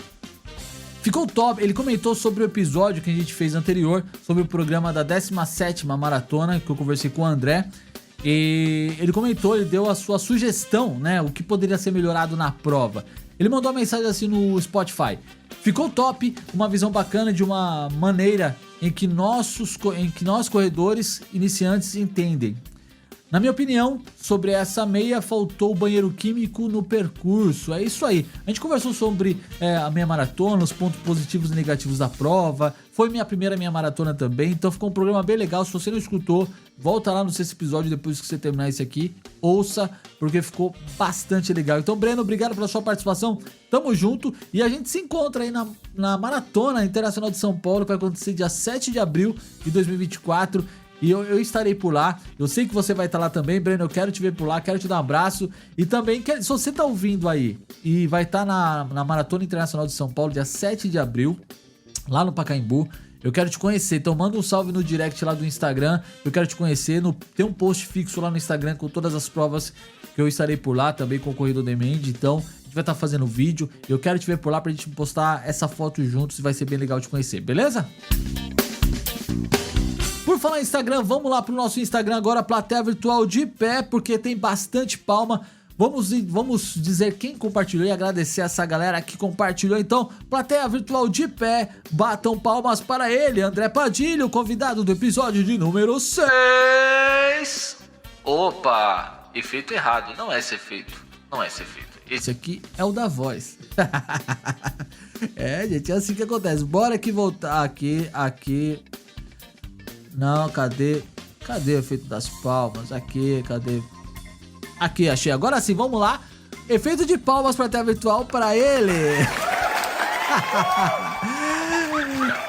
Ficou top. Ele comentou sobre o episódio que a gente fez anterior, sobre o programa da 17ª maratona, que eu conversei com o André. E ele comentou, ele deu a sua sugestão, né? O que poderia ser melhorado na prova. Ele mandou uma mensagem assim no Spotify. Ficou top, uma visão bacana de uma maneira em que nós corredores iniciantes entendem. Na minha opinião, sobre essa meia, faltou o banheiro químico no percurso. É isso aí. A gente conversou sobre a meia maratona, os pontos positivos e negativos da prova. Foi minha primeira meia maratona também, então ficou um programa bem legal. Se você não escutou, volta lá no sexto episódio depois que você terminar esse aqui. Ouça, porque ficou bastante legal. Então, Breno, obrigado pela sua participação. Tamo junto e a gente se encontra aí na Maratona Internacional de São Paulo, que vai acontecer dia 7 de abril de 2024. E eu estarei por lá. Eu sei que você vai estar lá também, Breno. Eu quero te ver por lá, quero te dar um abraço. E também, se você tá ouvindo aí e vai estar na Maratona Internacional de São Paulo, dia 7 de abril, lá no Pacaembu, eu quero te conhecer. Então manda um salve no direct lá do Instagram. Eu quero te conhecer. Tem um post fixo lá no Instagram com todas as provas que eu estarei por lá, também com o Corredor de Mente. Então a gente vai estar fazendo vídeo. Eu quero te ver por lá pra gente postar essa foto juntos e vai ser bem legal te conhecer, beleza? Por falar em Instagram, vamos lá pro nosso Instagram agora, Plateia Virtual de Pé, porque tem bastante palma. Vamos dizer quem compartilhou e agradecer essa galera que compartilhou. Então, Plateia Virtual de Pé, batam palmas para ele, André Padilha, o convidado do episódio de número 6. Opa, efeito errado, não é esse efeito. Esse aqui é o da voz. Gente, é assim que acontece. Bora que voltar aqui. Não, cadê o efeito das palmas? Cadê? Aqui, achei. Agora sim, vamos lá. Efeito de palmas para a Plateia Virtual para ele.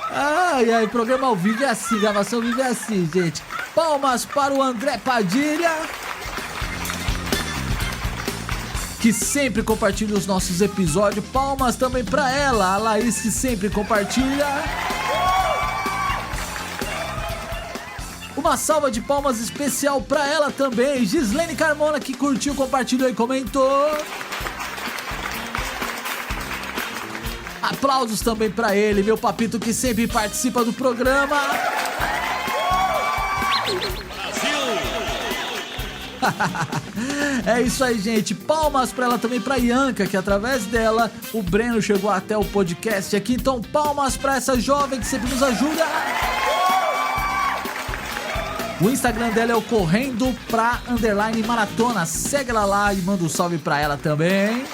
Ai, programa ao vivo é assim, gravação ao vivo é assim, gente. Palmas para o André Padilha, que sempre compartilha os nossos episódios. Palmas também para ela, a Laís, que sempre compartilha. Uma salva de palmas especial pra ela também, Gislene Carmona, que curtiu, compartilhou e comentou. Aplausos também pra ele, meu papito, que sempre participa do programa. É isso aí, gente. Palmas pra ela também, pra Ianca, que através dela o Breno chegou até o podcast aqui. Então, palmas pra essa jovem que sempre nos ajuda. O Instagram dela é o Correndo Pra _Maratona. Segue ela lá e manda um salve pra ela também.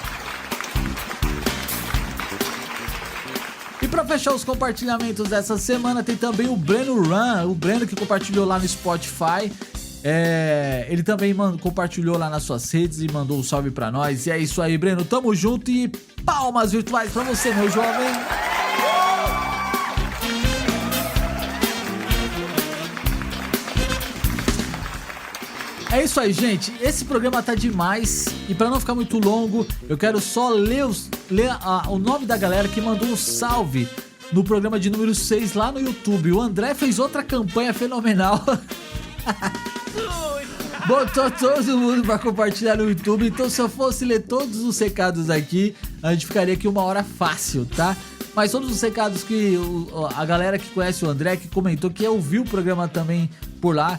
E pra fechar os compartilhamentos dessa semana, tem também o Breno Run. O Breno que compartilhou lá no Spotify. Ele também compartilhou lá nas suas redes e mandou um salve pra nós. E é isso aí, Breno. Tamo junto e palmas virtuais pra você, meu jovem. É isso aí, gente. Esse programa tá demais. E pra não ficar muito longo, eu quero só ler o nome da galera que mandou um salve no programa de número 6 lá no YouTube. O André fez outra campanha fenomenal. Botou todo mundo pra compartilhar no YouTube. Então, se eu fosse ler todos os recados aqui, a gente ficaria aqui 1 hora fácil, tá? Mas todos os recados que a galera que conhece o André, que comentou, que ouviu o programa também por lá,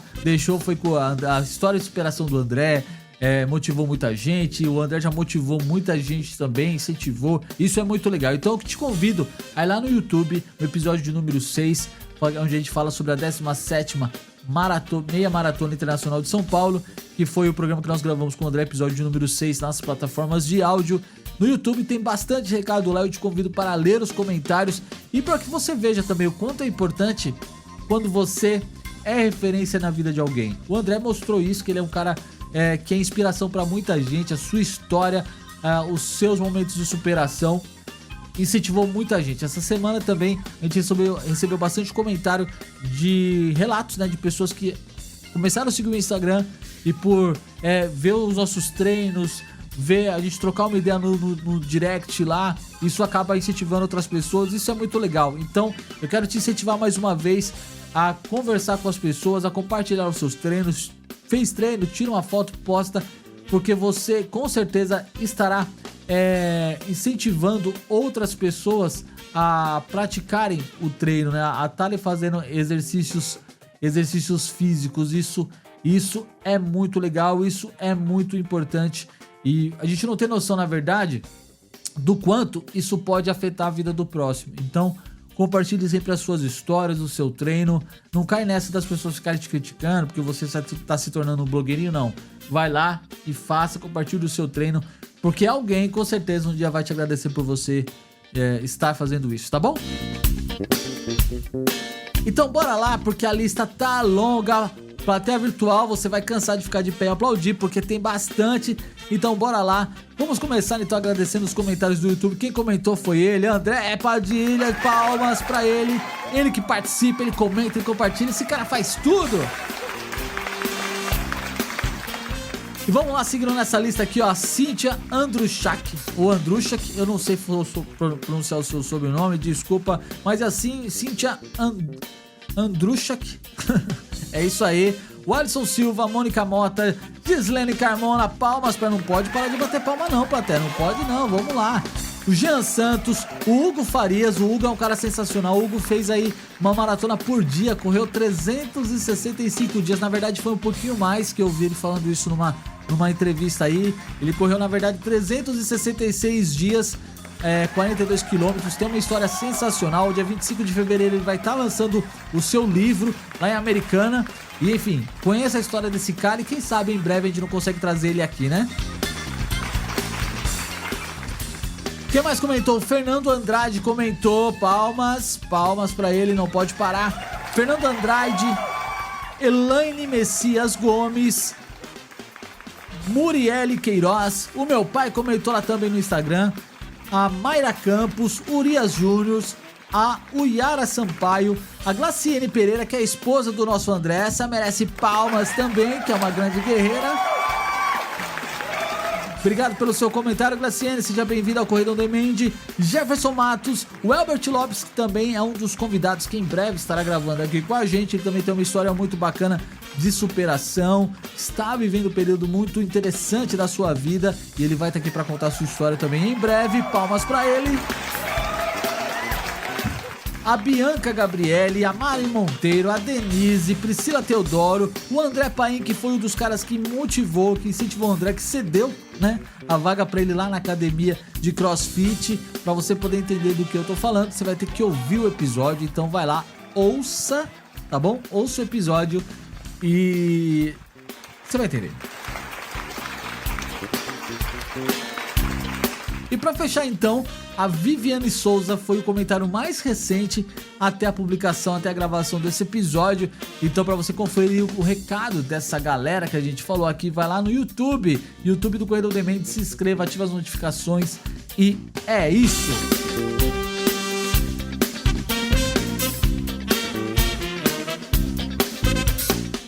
foi com a história de superação do André, motivou muita gente, o André já motivou muita gente também, incentivou, isso é muito legal. Então eu te convido a ir lá no YouTube, no episódio de número 6, onde a gente fala sobre a 17ª Meia Maratona Internacional de São Paulo, que foi o programa que nós gravamos com o André, episódio de número 6 nas plataformas de áudio. No YouTube tem bastante recado lá, eu te convido para ler os comentários e para que você veja também o quanto é importante quando você é referência na vida de alguém. O André mostrou isso, que ele é um cara que é inspiração para muita gente, a sua história, os seus momentos de superação, incentivou muita gente. Essa semana também a gente recebeu bastante comentário de relatos, né, de pessoas que começaram a seguir o Instagram e por ver os nossos treinos, ver a gente trocar uma ideia no direct lá, isso acaba incentivando outras pessoas, isso é muito legal. Então eu quero te incentivar mais uma vez a conversar com as pessoas, a compartilhar os seus treinos. Fez treino, tira uma foto, posta, porque você com certeza estará incentivando outras pessoas a praticarem o treino, né? A estarem fazendo exercícios físicos. Isso é muito legal, isso é muito importante. E a gente não tem noção, na verdade, do quanto isso pode afetar a vida do próximo. Então, compartilhe sempre as suas histórias, o seu treino. Não cai nessa das pessoas ficarem te criticando porque você está se tornando um blogueirinho, não. Vai lá e faça, compartilhe o seu treino, porque alguém com certeza um dia vai te agradecer por você estar fazendo isso, tá bom? Então bora lá, porque a lista tá longa. Plateia virtual, você vai cansar de ficar de pé e aplaudir, porque tem bastante. Então bora lá. Vamos começar então agradecendo os comentários do YouTube. Quem comentou foi ele, André Padilha. Palmas pra ele. Ele que participa, ele comenta, ele compartilha. Esse cara faz tudo. E vamos lá, seguindo nessa lista aqui, ó, a Cíntia Andruchak, ou Andruchak, eu não sei pronunciar o seu sobrenome, desculpa, mas é assim, Cíntia Andruchak. É isso aí. O Alisson Silva, Mônica Mota, Gislene Carmona, palmas pra... Não pode parar de bater palma não, plateia, não pode não, vamos lá. O Jean Santos, o Hugo Farias, o Hugo é um cara sensacional. O Hugo fez aí uma maratona por dia, correu 365 dias, na verdade foi um pouquinho mais, que eu vi ele falando isso numa entrevista aí. Ele correu na verdade 366 dias, 42 quilômetros, tem uma história sensacional. Dia 25 de fevereiro ele vai estar lançando o seu livro lá em Americana. E enfim, conheça a história desse cara e quem sabe em breve a gente não consegue trazer ele aqui, né? Quem mais comentou? Fernando Andrade comentou, palmas pra ele, não pode parar. Fernando Andrade, Elaine Messias Gomes, Muriele Queiroz, o meu pai comentou lá também no Instagram, a Mayra Campos, Urias Júnior, a Uyara Sampaio, a Glaciene Pereira, que é a esposa do nosso André, essa merece palmas também, que é uma grande guerreira. Obrigado pelo seu comentário, Glaciene, seja bem-vindo ao Corredão do Emende. Jefferson Matos, o Elbert Lopes, que também é um dos convidados que em breve estará gravando aqui com a gente. Ele também tem uma história muito bacana de superação, está vivendo um período muito interessante da sua vida e ele vai estar aqui para contar a sua história também em breve. Palmas para ele. A Bianca Gabriele, a Mari Monteiro, a Denise, Priscila Teodoro, o André Paim, que foi um dos caras que motivou, que incentivou o André, que cedeu, né, a vaga pra ele lá na academia de CrossFit. Pra você poder entender do que eu tô falando, você vai ter que ouvir o episódio, então vai lá, ouça, tá bom? Ouça o episódio e você vai entender. E pra fechar então, a Viviane Souza foi o comentário mais recente até a publicação, até a gravação desse episódio. Então pra você conferir o recado dessa galera que a gente falou aqui, vai lá no YouTube do Corredor do Emende, se inscreva, ativa as notificações e é isso!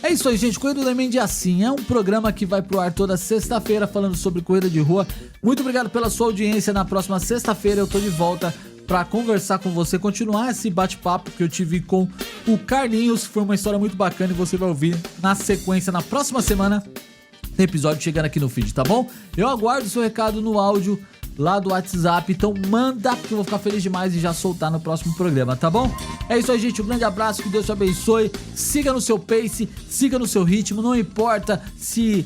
É isso aí, gente. Corrida do Emende assim, é um programa que vai pro ar toda sexta-feira falando sobre corrida de rua. Muito obrigado pela sua audiência. Na próxima sexta-feira eu tô de volta para conversar com você, continuar esse bate-papo que eu tive com o Carlinhos. Foi uma história muito bacana e você vai ouvir na sequência, na próxima semana, tem episódio chegando aqui no feed, tá bom? Eu aguardo o seu recado no áudio lá do WhatsApp. Então manda, que eu vou ficar feliz demais de já soltar no próximo programa, tá bom? É isso aí, gente. Um grande abraço, que Deus te abençoe. Siga no seu pace, siga no seu ritmo. Não importa se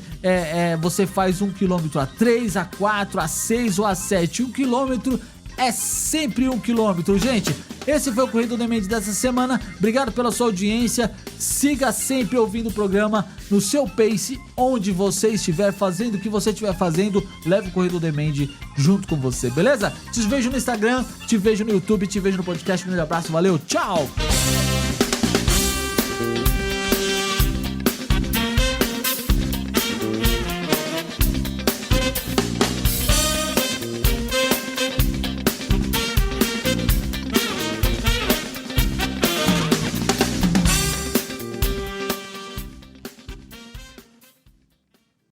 você faz 1 quilômetro a 3, a 4, a 6 ou a 7. 1 quilômetro é sempre 1 quilômetro, gente. Esse foi o Corrida do Demente dessa semana. Obrigado pela sua audiência. Siga sempre ouvindo o programa no seu pace, onde você estiver fazendo, o que você estiver fazendo, leve o Corrida do Demente junto com você, beleza? Te vejo no Instagram, te vejo no YouTube, te vejo no podcast. Um grande abraço, valeu, tchau!